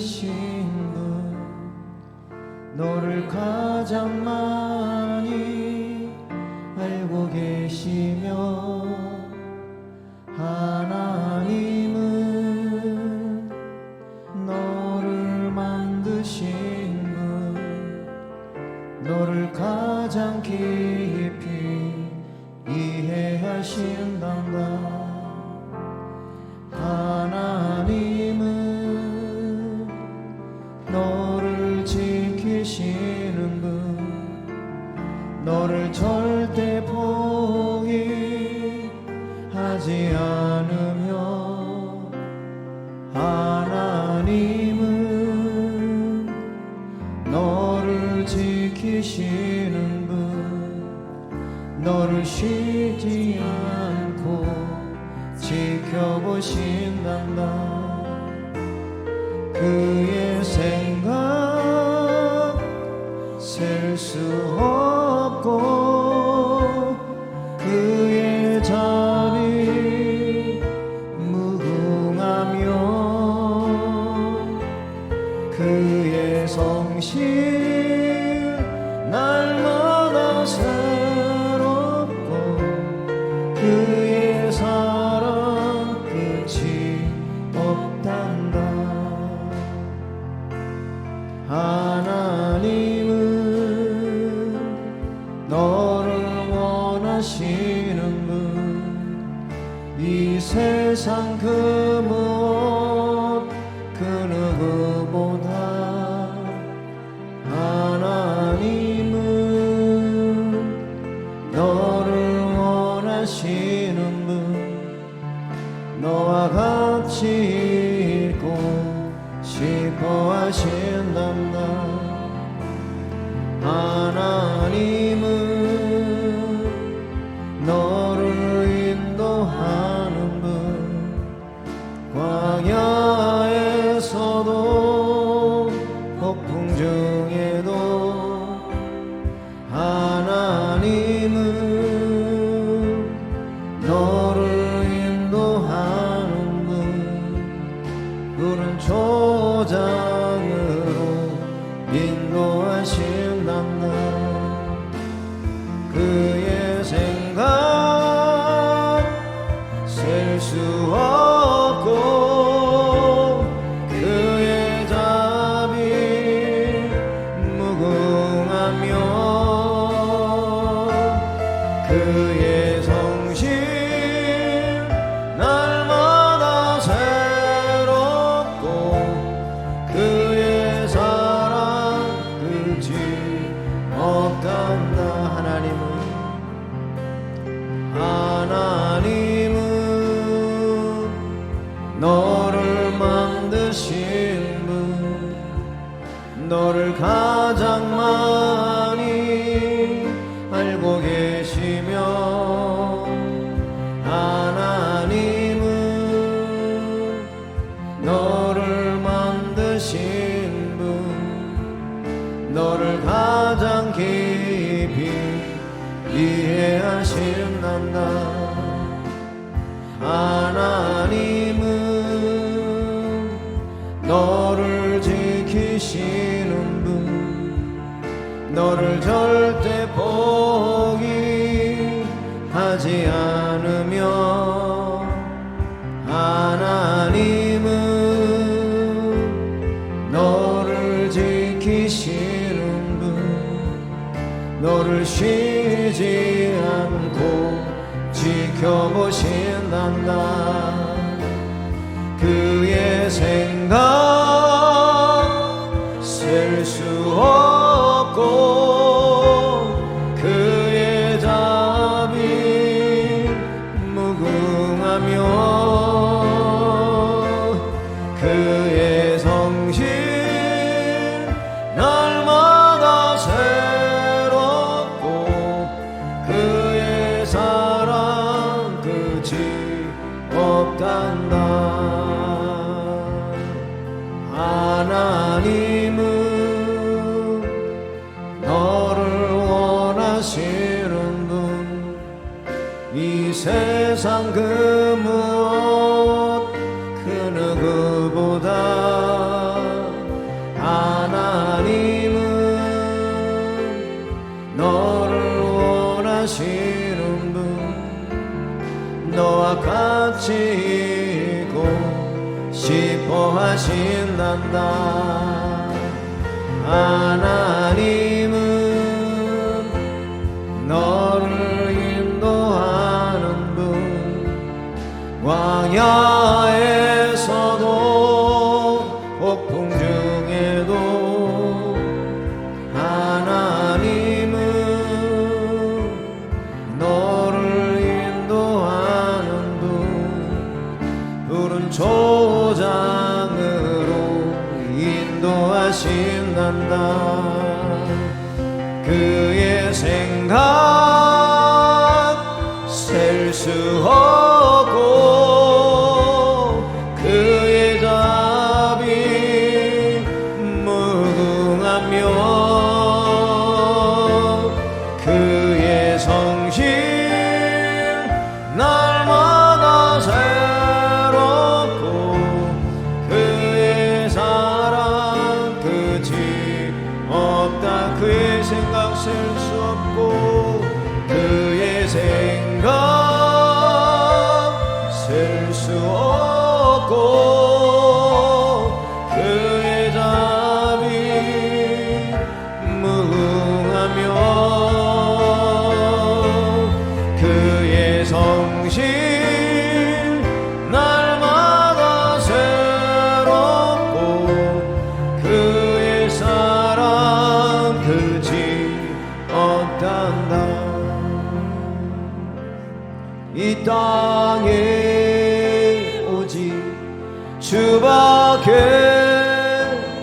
만드신 분, 너를 가장 많이 알고 계시며, 하나님은 너를 만드신 분, 너를 가장 깊이 이해하신단다. 하나님은 너를 지키시는 분, 너를 절대 포기하지 않으며, 하나님은 너를 지키시는 분, 너를 쉬지 않고 지켜보신단다. 그의 생각 셀 수 없고, 그의 자비 무궁하며, 그의 성실 날마다 새롭고, 그의 사랑 끝이 없단다. 하나님은 너를 원하시는 분, 이 세상 그 무엇 그 누구보다 하나님은 너를 원하시는 분, 너와 같이 있고 싶어 하신단다. 하나님은 너를 인도하는 분, 광야에서도 폭풍 중에도 하나님은 너를 인도하는 분, 푸른 초장으로 인도하신단다. 그의 생각 셀 수 없고, 그의 자비 무궁하며, 그의 성실 날마다 새롭고, 그의 사랑 끝이 없단다. 하나님은 너를 만드신 분, 너를 가장 많이 알고 계시며, 하나님은 너를 만드신 분, 너를 가장 깊이 이해하신단다. 하나님은 너를 지키시는 분, 너를 절대 포기하지 않으며, 하나님은 너를 지키시는 분, 너를 쉬지 않고 지켜보신단다. 그의 생각 셀 수 없고, 그의 자비 무궁하며, 그의 성실 날마다 새롭고, 그의 사랑 끝이 없단다. 하나님은 너를 원하시는 분, 이 세상 그 무엇 그 누구보다 신난다. 하나님은 너를 인도하는 분, 광야에서도 폭풍 중에도 하나님은 너를 인도하는 분, 푸른 초장으로 인도하신단다. 그의 생각 셀 수 없고 그의 답이 무궁하며 그의 성실 날마다 새롭고 그의 사랑 끝이 없다. 그의 생각 셀 수 없고 그의 생각 셀 수 없고 그의 답이 무궁하며 그의 성실 날마다 새롭고 그의 사랑 끝이 없단다. 이 땅에 오직 주밖에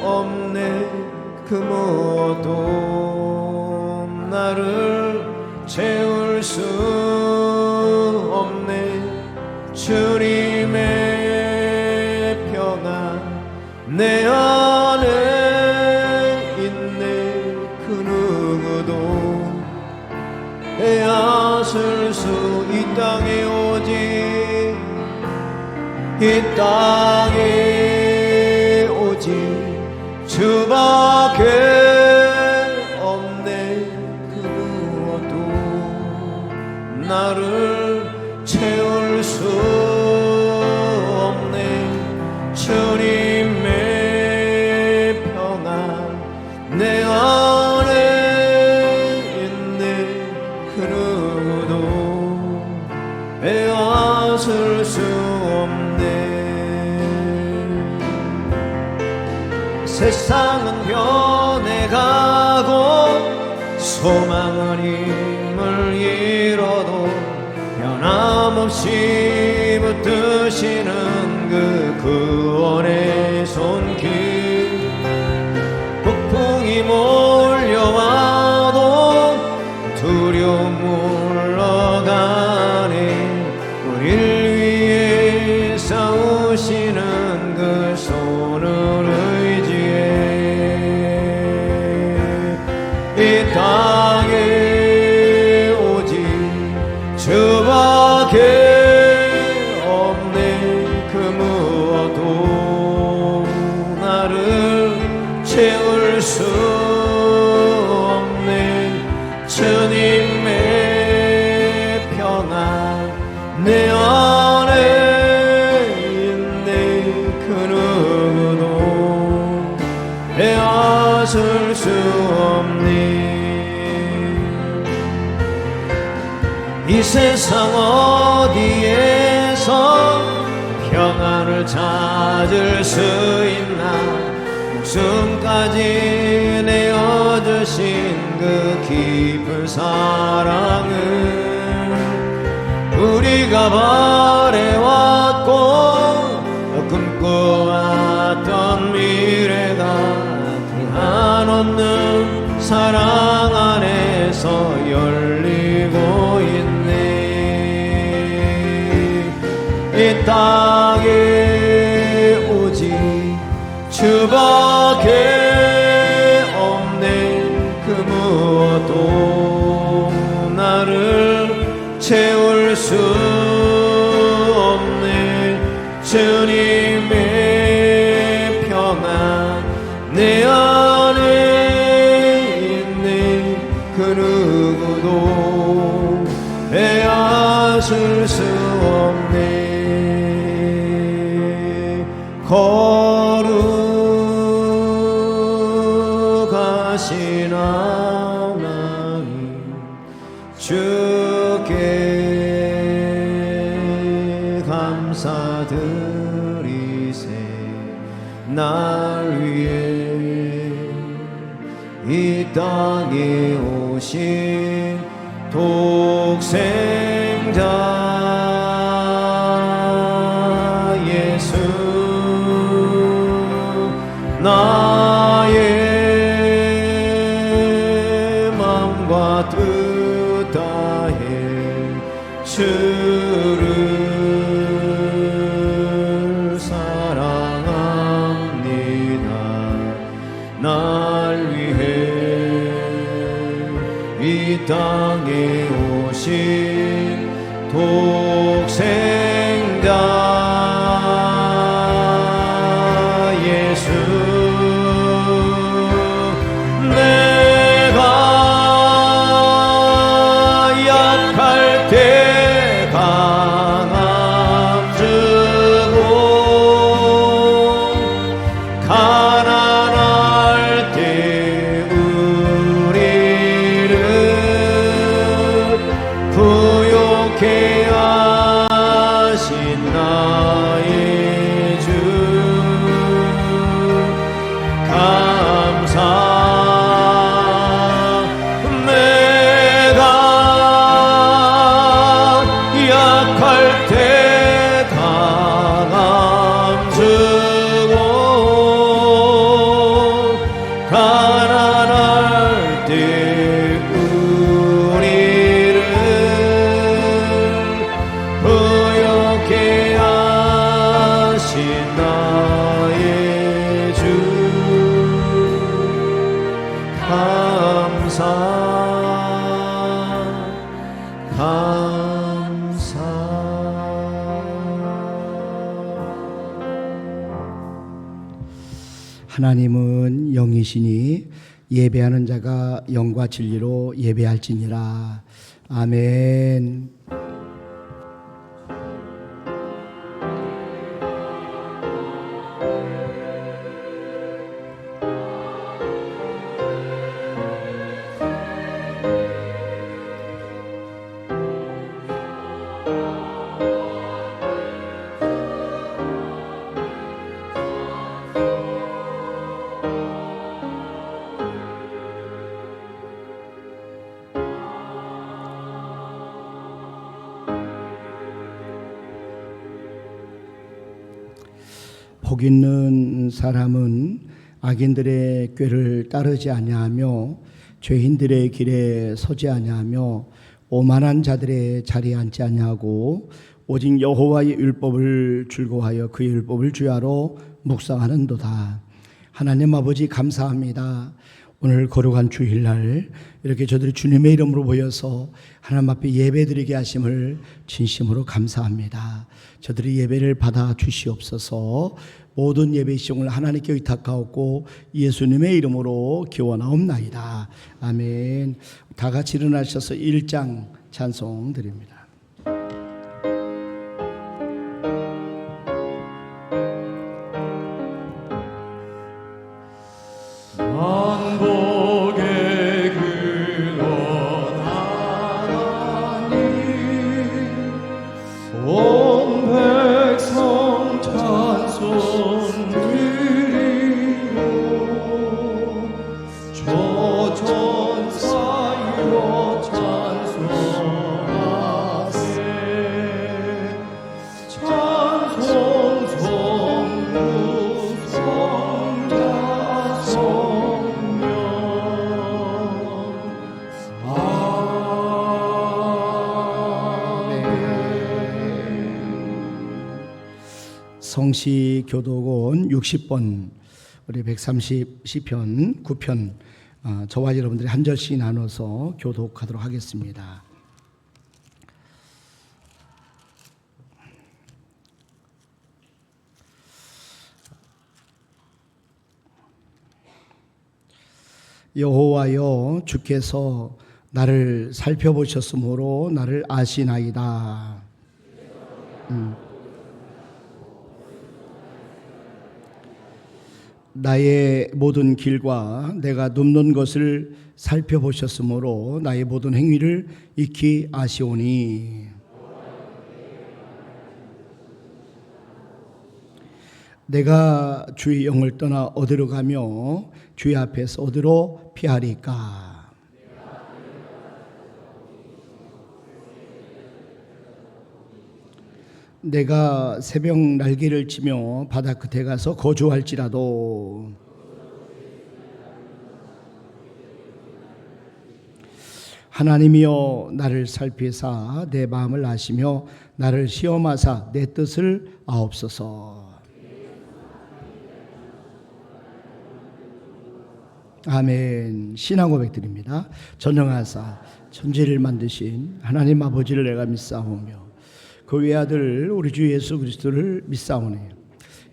없네. 그 무엇도 나를 채울 수 없네. 주님의 평안 내 안에 있네. 그 누구도 빼앗을 수 이 땅에 오직 이 땅에 오직 주밖에 없네. 그 무엇도 나를 채울 수 없네. 주님의 평안 내 안에 있네. 그 누구도 빼앗을 수 없네. 세상은 변해가고 소망은 힘을 잃어도 변함없이 붙드시는 그 구원의 손길. 폭풍이 몰려와도 두려움 물러가네. 우릴 위해 싸우시는 그 손을 이 땅에 오직 주밖에 없네. 그 무엇도 나를 채울 수 없네. 주님의 평안 내 안에 있네. 그 누구도 빼앗을 수 없네. 이 세상 어디에서 평안을 찾을 수 있나. 목숨까지 내어주신 그 깊은 사랑을 우리가 바래왔고 꿈꿔왔던 미래가 그 한없는 사랑 안에서 열리고 있네. 이 땅에 오직 주밖에 없네. 그 무엇도 나를 채울 수 없네. 주님의 평안 내 안에 있네. 그 누구도 빼앗을 수 없네. 거룩 위해 이 땅에 오신 독생자 예수 나의 마음과 뜻 다해 주를 사랑합니다. 날 위해 이 땅에 오신 독생자 예수 내가 약할 때 강함 주고 가난할 때 우리를 부욕해 하신 나의 주 감사 내가 약할 때 강함 주고 가난할 때 우리를 부욕해 하신 나의 주 감사 하나님은 영이시니 예배하는 자가 영과 진리로 예배할지니라. 아멘. 복 있는 사람은 악인들의 꾀를 따르지 아니하며 죄인들의 길에 서지 아니하며 오만한 자들의 자리에 앉지 아니하고 오직 여호와의 율법을 즐거워하여 그의 율법을 주야로 묵상하는도다. 하나님 아버지 감사합니다. 오늘 거룩한 주일날 이렇게 저들이 주님의 이름으로 모여서 하나님 앞에 예배드리게 하심을 진심으로 감사합니다. 저들이 예배를 받아 주시옵소서. 모든 예배 시종을 하나님께 의탁하옵고 예수님의 이름으로 기원하옵나이다. 아멘. 다 같이 일어나셔서 1장 찬송 드립니다. 만복의 근원 하나님 온 백성 찬송 드리고 저 천사여 찬송하세 찬송 성부 성자 성령 성시 교독원 60번 우리 130 시편 9편 저와 여러분들이 한 절씩 나눠서 교독하도록 하겠습니다. 여호와여 주께서 나를 살펴보셨으므로 나를 아시나이다. 나의 모든 길과 내가 눕는 것을 살펴보셨으므로 나의 모든 행위를 익히 아시오니 내가 주의 영을 떠나 어디로 가며 주의 앞에서 어디로 피하리까? 내가 새벽 날개를 치며 바다 끝에 가서 거주할지라도 하나님이여 나를 살피사 내 마음을 아시며 나를 시험하사 내 뜻을 아옵소서. 아멘. 신앙 고백드립니다. 전능하사 천지를 만드신 하나님 아버지를 내가 믿사오며 그 외아들 우리 주 예수 그리스도를 믿사오네.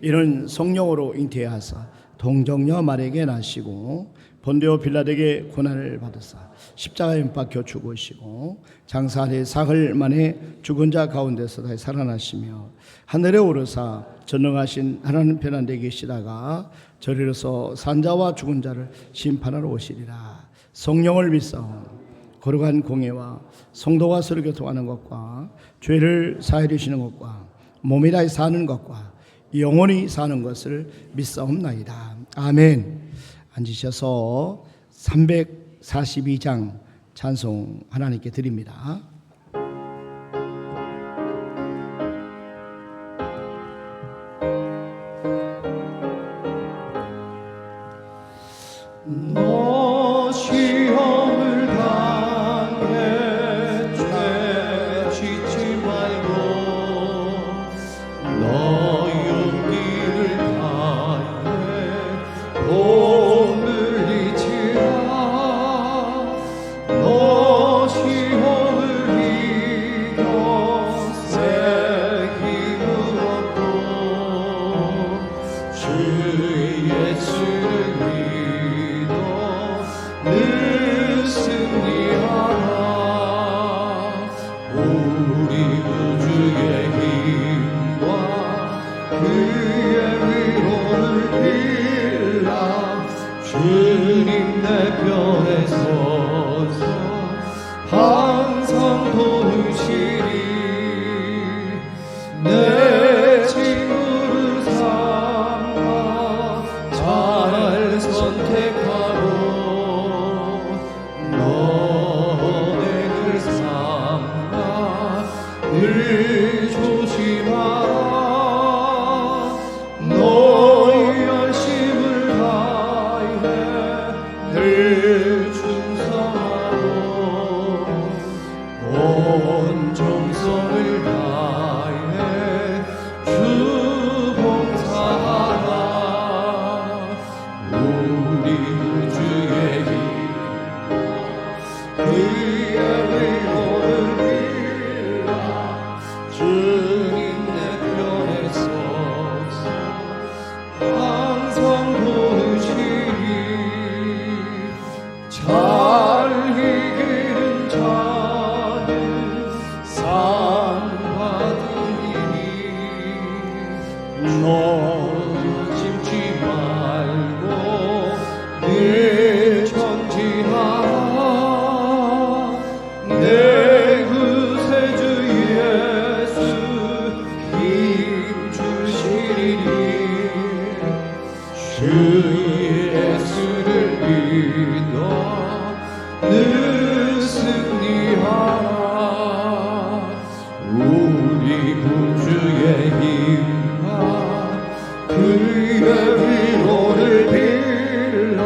이는 성령으로 잉태하사 동정녀 마리아에게 나시고 본디오 빌라에게 고난을 받으사 십자가에 못 박혀 죽으시고 장사대 사흘 만에 죽은 자 가운데서 다시 살아나시며 하늘에 오르사 전능하신 하나님 편안에 계시다가 저리로서 산자와 죽은 자를 심판하러 오시리라. 성령을 믿사오니 거룩한 공예와 성도가 서로 교통하는 것과 죄를 사해 주시는 것과 몸이 다시 사는 것과 영원히 사는 것을 믿사옵나이다. 아멘. 앉으셔서 342장 찬송 하나님께 드립니다. 너 시험을 당해 죄 짓지 말고 너 용기를 다해 몸을 잊지마. 너 시험을 이겨 새 힘을 얻고 주 예수를 늘 승리하라. 우리 구주의 힘과 그의 위로를 빌라. 주님 내 편에 서서 항상 도우시리. 내 친구를 삼아 잘 선택하고 너를 삼아 늘 조심하라. 너의 열심을 다해 늘 충성하고 온 정성을 다해 주 봉사하라. 우리 구주의 힘 그의 위로를 빌라. 주님 내 편에 서서 항상 도우시리. 잘 이기는 자는 상 받으리니. 너 욕심지 말고 늘 전진하라. 내 구세주 예수 힘 주시리니. 주 예수를 믿어 늘 승리하라. 우리 구주의 힘과 그의 위로를 빌라.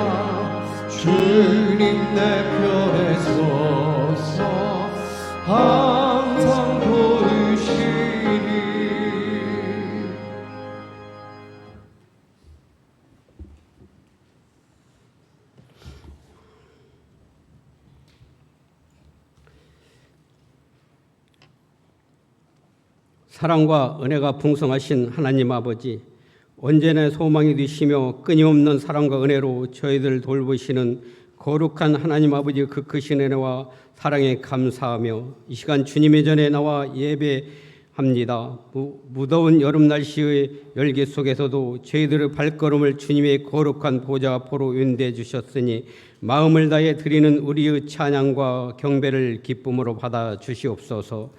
주님 내 편에 서서 항상 도우시리. 사랑과 은혜가 풍성하신 하나님 아버지, 언제나 소망이 되시며 끊임없는 사랑과 은혜로 저희들 돌보시는 거룩한 하나님 아버지의 그 크신 은혜와 사랑에 감사하며 이 시간 주님의 전에 나와 예배합니다. 무더운 여름 날씨의 열기 속에서도 저희들의 발걸음을 주님의 거룩한 보좌 앞으로 연대해 주셨으니 마음을 다해 드리는 우리의 찬양과 경배를 기쁨으로 받아 주시옵소서.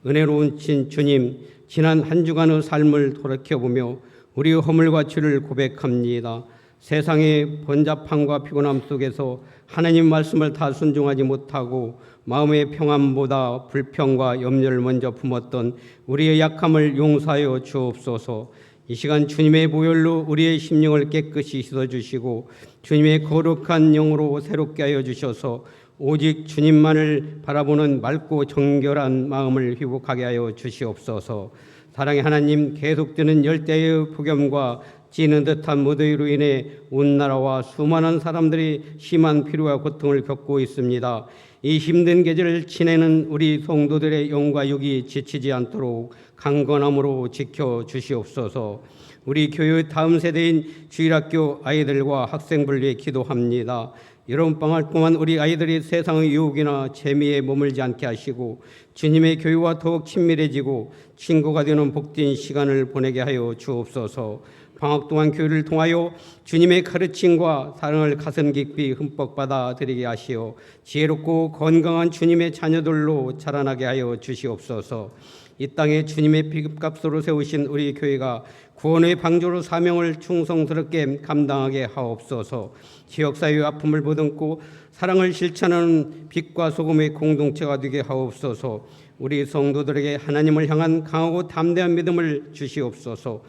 은혜로운 주님, 지난 한 주간의 삶을 돌이켜보며 우리의 허물과 죄를 고백합니다. 세상의 번잡함과 피곤함 속에서 하나님 말씀을 다 순종하지 못하고 마음의 평안보다 불평과 염려를 먼저 품었던 우리의 약함을 용서하여 주옵소서. 이 시간 주님의 보혈로 우리의 심령을 깨끗이 씻어주시고 주님의 거룩한 영으로 새롭게 하여 주셔서 오직 주님만을 바라보는 맑고 정결한 마음을 회복하게 하여 주시옵소서. 사랑의 하나님, 계속되는 열대의 폭염과 찌는 듯한 무더위로 인해 온 나라와 수많은 사람들이 심한 피로와 고통을 겪고 있습니다. 이 힘든 계절을 지내는 우리 성도들의 영과 육이 지치지 않도록 강건함으로 지켜주시옵소서. 우리 교회의 다음 세대인 주일학교 아이들과 학생들 위해 기도합니다. 여름방학 동안 우리 아이들이 세상의 유혹이나 재미에 머물지 않게 하시고 주님의 교회와 더욱 친밀해지고 친구가 되는 복된 시간을 보내게 하여 주옵소서. 방학 동안 교회를 통하여 주님의 가르침과 사랑을 가슴 깊이 흠뻑 받아들이게 하시어 지혜롭고 건강한 주님의 자녀들로 자라나게 하여 주시옵소서. 이 땅에 주님의 피값으로 세우신 우리 교회가 구원의 방주로 사명을 충성스럽게 감당하게 하옵소서. 지역사회의 아픔을 보듬고 사랑을 실천하는 빛과 소금의 공동체가 되게 하옵소서. 우리 성도들에게 하나님을 향한 강하고 담대한 믿음을 주시옵소서.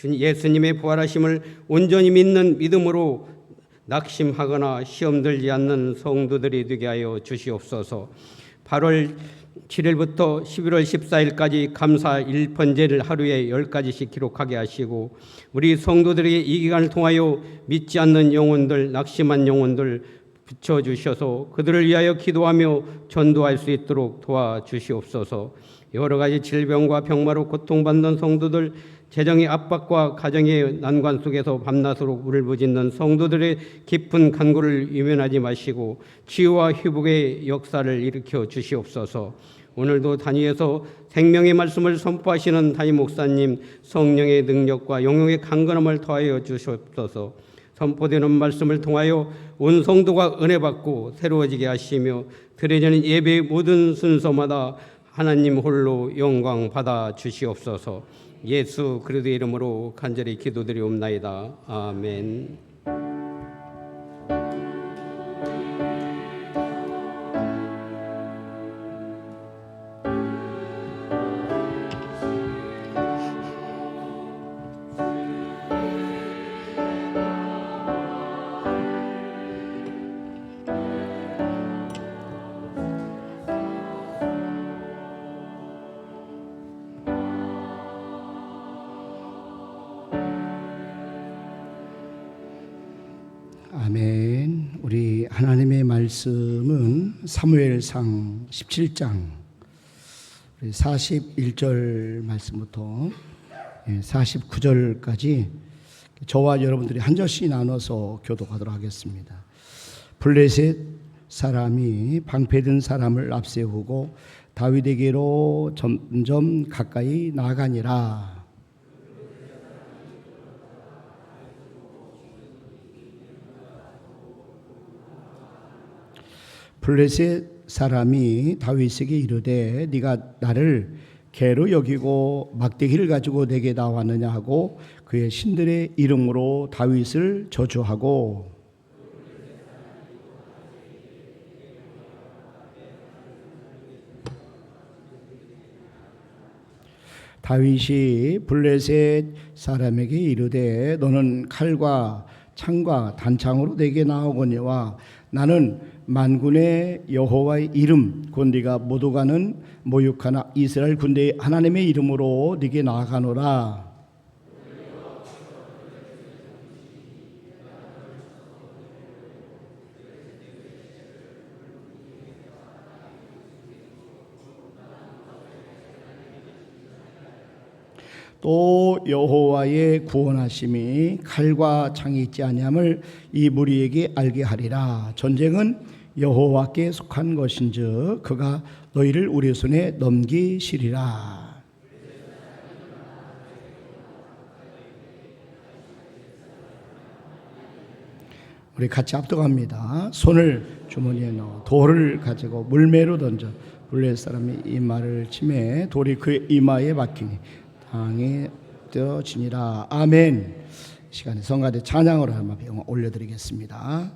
예수님의 부활하심을 온전히 믿는 믿음으로 낙심하거나 시험 들지 않는 성도들이 되게 하여 주시옵소서. 8월 7일부터 11월 14일까지 감사 1번제를 하루에 10가지씩 기록하게 하시고 우리 성도들에게 이 기간을 통하여 믿지 않는 영혼들, 낙심한 영혼들 붙여주셔서 그들을 위하여 기도하며 전도할 수 있도록 도와주시옵소서. 여러 가지 질병과 병마로 고통받는 성도들, 재정의 압박과 가정의 난관 속에서 밤낮으로 울부짖는 성도들의 깊은 간구를 외면하지 마시고 치유와 회복의 역사를 일으켜 주시옵소서. 오늘도 단위에서 생명의 말씀을 선포하시는 담임 목사님 성령의 능력과 영용의 강건함을 더하여 주시옵소서. 선포되는 말씀을 통하여 온 성도가 은혜 받고 새로워지게 하시며 드려지는 예배의 모든 순서마다 하나님 홀로 영광 받아 주시옵소서. 예수 그리스도의 이름으로 간절히 기도드리옵나이다. 아멘. 아멘. 우리 하나님의 말씀은 사무엘상 17장 41절 말씀부터 49절까지 저와 여러분들이 한 절씩 나눠서 교독하도록 하겠습니다. 블레셋 사람이 방패든 사람을 앞세우고 다윗에게로 점점 가까이 나아가니라. 블레셋 사람이 다윗에게 이르되 네가 나를 개로 여기고 막대기를 가지고 내게 나왔느냐 하고 그의 신들의 이름으로 다윗을 저주하고 다윗이 블레셋 사람에게 이르되 너는 칼과 창과 단창으로 내게 나오거니와 나는 만군의 여호와의 이름 곧 네가 모두 가는 모욕하나 이스라엘 군대의 하나님의 이름으로 네게 나아가노라. 또 여호와의 구원하심이 칼과 창이 있지 아니함을 이 무리에게 알게 하리라. 전쟁은 여호와께 속한 것인즉 그가 너희를 우리 손에 넘기시리라. 우리 같이 합독합니다. 손을 주머니에 넣어 돌을 가지고 물매로 던져 블레셋 사람이 이마를 치매 돌이 그의 이마에 박히니 땅에 기억되어지니라. 아멘. 이 시간에 성가대 찬양으로 한번 올려드리겠습니다.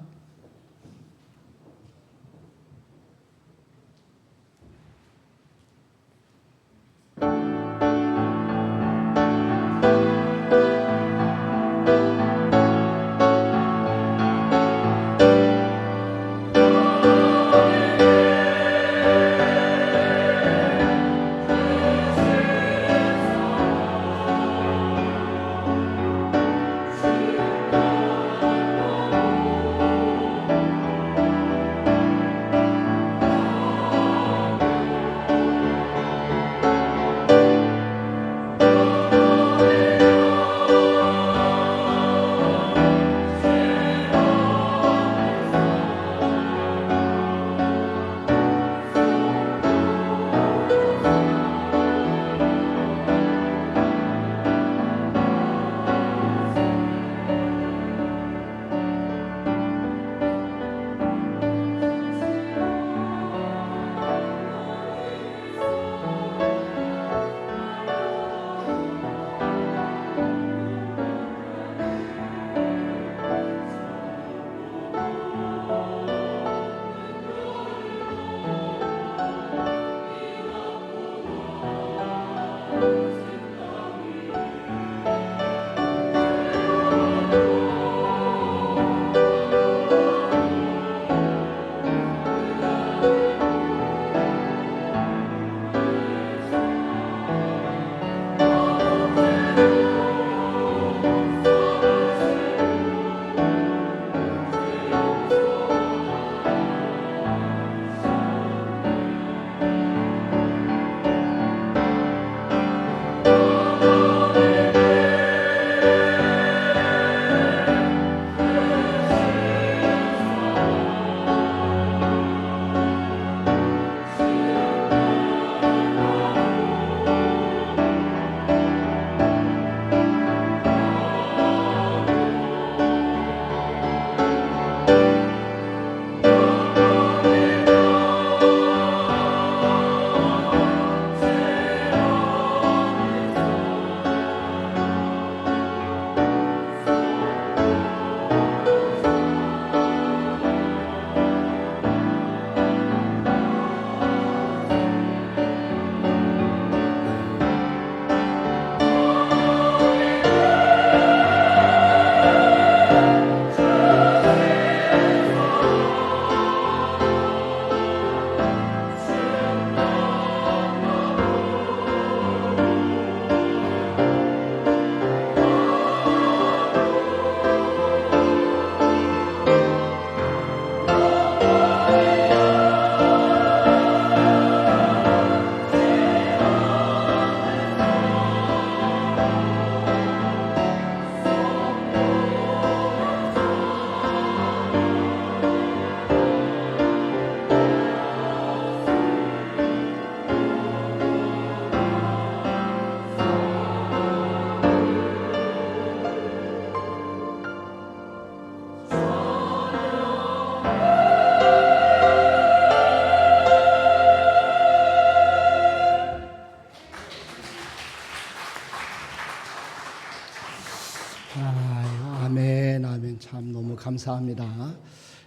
아멘, 아멘. 참 너무 감사합니다.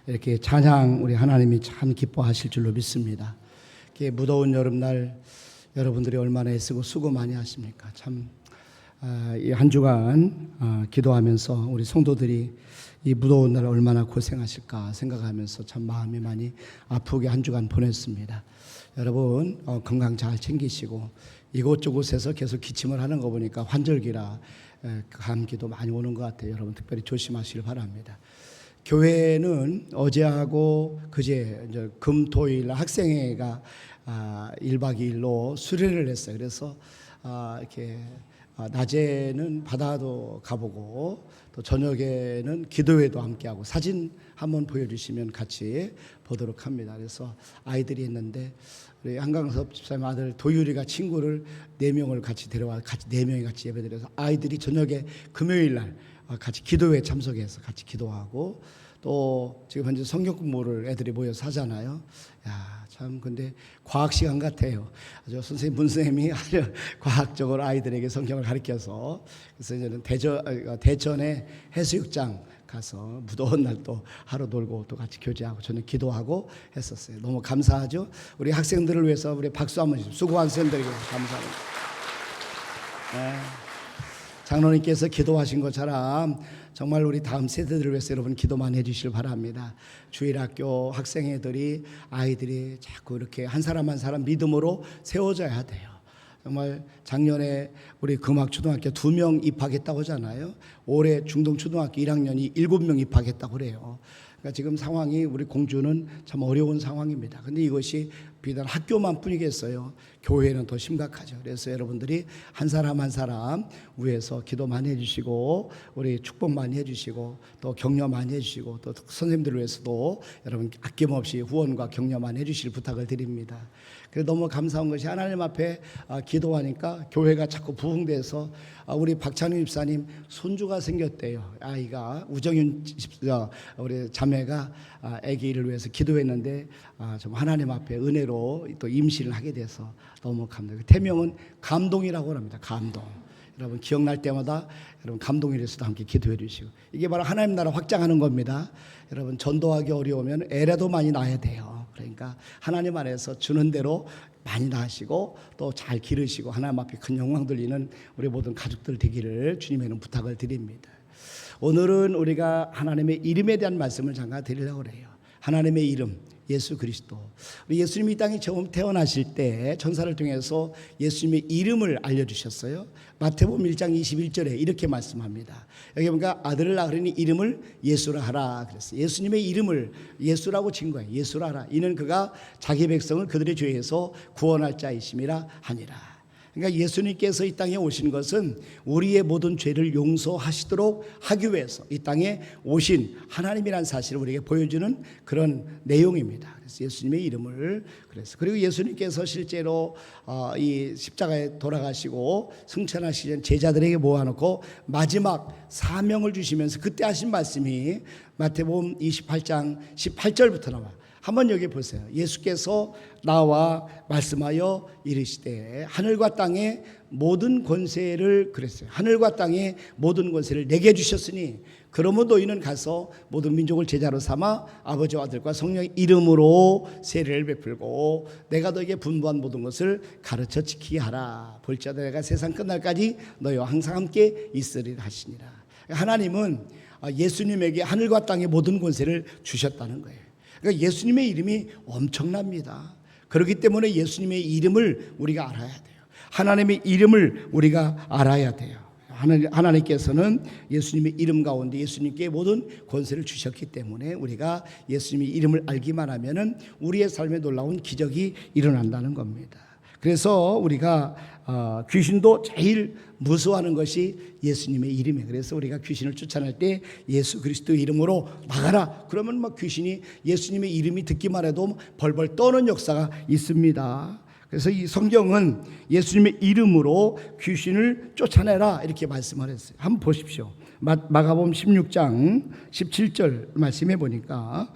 이렇게 찬양 우리 하나님이 참 기뻐하실 줄로 믿습니다. 이렇게 무더운 여름날 여러분들이 얼마나 애쓰고 수고 많이 하십니까? 참 이 한 주간 기도하면서 우리 성도들이 이 무더운 날 얼마나 고생하실까 생각하면서 참 마음이 많이 아프게 한 주간 보냈습니다. 여러분 건강 잘 챙기시고 이곳저곳에서 계속 기침을 하는 거 보니까 환절기라 감기도 많이 오는 것 같아요. 여러분 특별히 조심하시길 바랍니다. 교회는 어제하고 그제 이제 금, 토일 학생회가 1박 2일로 수련을 했어요. 그래서 이렇게 낮에는 바다도 가보고 또 저녁에는 기도회도 함께하고 사진 한번 보여주시면 같이 보도록 합니다. 그래서 아이들이 있는데 우리 한강섭 집사님 아들 도유리가 친구를 4명을 같이 데려와 같이 4명이 같이 예배드려서 아이들이 저녁에 금요일 날 같이 기도회에 참석해서 같이 기도하고 또 지금 현재 성경 공부를 애들이 모여서 하잖아요. 야, 참 근데 과학 시간 같아요. 아주 선생님 문선생님이 아주 과학적으로 아이들에게 성경을 가르쳐서 그래서 이제는 대전의 해수욕장 가서 무더운 날 또 하루 놀고 또 같이 교제하고 저는 기도하고 했었어요. 너무 감사하죠. 우리 학생들을 위해서 우리 박수 한번 주십시오. 수고한 선생님들에게 감사합니다. 네. 장로님께서 기도하신 것처럼 정말 우리 다음 세대들을 위해서 여러분 기도 많이 해주시길 바랍니다. 주일학교 학생애들이 아이들이 자꾸 이렇게 한 사람 한 사람 믿음으로 세워져야 돼요. 정말 작년에 우리 금학초등학교 2명 입학했다고 하잖아요. 올해 중동초등학교 1학년이 7명 입학했다고 그래요. 그러니까 지금 상황이 우리 공주는 참 어려운 상황입니다. 근데 이것이 비단 학교만 뿐이겠어요. 교회는 더 심각하죠. 그래서 여러분들이 한 사람 한 사람 위해서 기도 많이 해주시고 우리 축복 많이 해주시고 또 격려 많이 해주시고 또 선생님들을 위해서도 여러분 아낌없이 후원과 격려 많이 해주실 부탁을 드립니다. 그래서 너무 감사한 것이 하나님 앞에 기도하니까 교회가 자꾸 부흥돼서 우리 박찬우 집사님 손주가 생겼대요. 아이가 우정윤 우리 자매가 아기를 위해서 기도했는데 좀 하나님 앞에 은혜로 또 임신을 하게 돼서 너무 감동. 태명은 감동이라고 합니다. 감동. 여러분 기억날 때마다 여러분 감동에 대해서도 함께 기도해 주시고 이게 바로 하나님 나라 확장하는 겁니다. 여러분 전도하기 어려우면 애라도 많이 낳아야 돼요. 그러니까 하나님 안에서 주는 대로 많이 낳으시고 또 잘 기르시고 하나님 앞에 큰 영광 돌리는 우리 모든 가족들 되기를 주님에는 부탁을 드립니다. 오늘은 우리가 하나님의 이름에 대한 말씀을 잠깐 드리려고 해요. 하나님의 이름 예수 그리스도. 우리 예수님이 이 땅에 처음 태어나실 때 천사를 통해서 예수님의 이름을 알려주셨어요. 마태복음 1장 21절에 이렇게 말씀합니다. 여기 보니까 아들을 낳으니 이름을 예수라 하라 그랬어요. 예수님의 이름을 예수라고 진 거예요. 예수라 하라. 이는 그가 자기 백성을 그들의 죄에서 구원할 자이심이라 하니라. 그러니까 예수님께서 이 땅에 오신 것은 우리의 모든 죄를 용서하시도록 하기 위해서 이 땅에 오신 하나님이라는 사실을 우리에게 보여주는 그런 내용입니다. 그래서 예수님의 이름을 그리고 예수님께서 실제로 이 십자가에 돌아가시고 승천하시기 전 제자들에게 모아놓고 마지막 사명을 주시면서 그때 하신 말씀이 마태복음 28장 18절부터 나와요. 한번 여기 보세요. 예수께서 나와 말씀하여 이르시되 하늘과 땅의 모든 권세를 그랬어요. 하늘과 땅의 모든 권세를 내게 주셨으니 그러므로 너희는 가서 모든 민족을 제자로 삼아 아버지와 아들과 성령의 이름으로 세례를 베풀고 내가 너에게 분부한 모든 것을 가르쳐 지키게 하라. 볼지어다 내가 세상 끝날까지 너희와 항상 함께 있으리라 하시니라. 하나님은 예수님에게 하늘과 땅의 모든 권세를 주셨다는 거예요. 그러니까 예수님의 이름이 엄청납니다. 그렇기 때문에 예수님의 이름을 우리가 알아야 돼요. 하나님의 이름을 우리가 알아야 돼요. 하나님께서는 예수님의 이름 가운데 예수님께 모든 권세를 주셨기 때문에 우리가 예수님의 이름을 알기만 하면은 우리의 삶에 놀라운 기적이 일어난다는 겁니다. 그래서 우리가 귀신도 제일 무서워하는 것이 예수님의 이름이에요. 그래서 우리가 귀신을 쫓아낼 때 예수 그리스도의 이름으로 나가라. 그러면 막 귀신이 예수님의 이름이 듣기만 해도 벌벌 떠는 역사가 있습니다. 그래서 이 성경은 예수님의 이름으로 귀신을 쫓아내라 이렇게 말씀을 했어요. 한번 보십시오. 마가복음 16장 17절 말씀해 보니까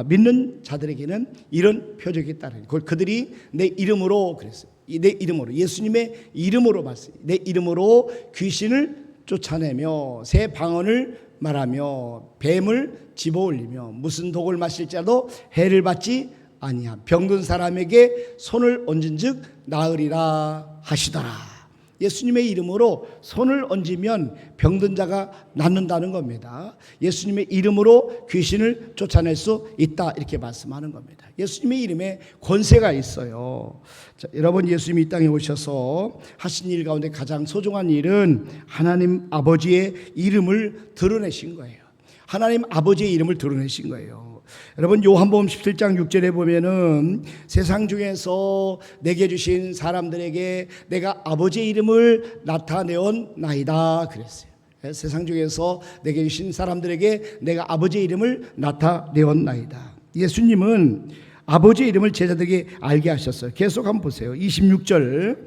믿는 자들에게는 이런 표적이 따르니 그들이 내 이름으로 그랬어요. 내 이름으로 예수님의 이름으로 말씀. 내 이름으로 귀신을 쫓아내며 새 방언을 말하며 뱀을 집어올리며 무슨 독을 마실지라도 해를 받지 아니함. 병든 사람에게 손을 얹은즉 나으리라 하시더라. 예수님의 이름으로 손을 얹으면 병든 자가 낫는다는 겁니다. 예수님의 이름으로 귀신을 쫓아낼 수 있다 이렇게 말씀하는 겁니다. 예수님의 이름에 권세가 있어요. 자, 여러분 예수님이 이 땅에 오셔서 하신 일 가운데 가장 소중한 일은 하나님 아버지의 이름을 드러내신 거예요. 하나님 아버지의 이름을 드러내신 거예요. 여러분 요한복음 17장 6절에 보면은 세상 중에서 내게 주신 사람들에게 내가 아버지의 이름을 나타내었나이다 그랬어요. 세상 중에서 내게 주신 사람들에게 내가 아버지의 이름을 나타내었나이다. 예수님은 아버지의 이름을 제자들에게 알게 하셨어요. 계속 한번 보세요. 26절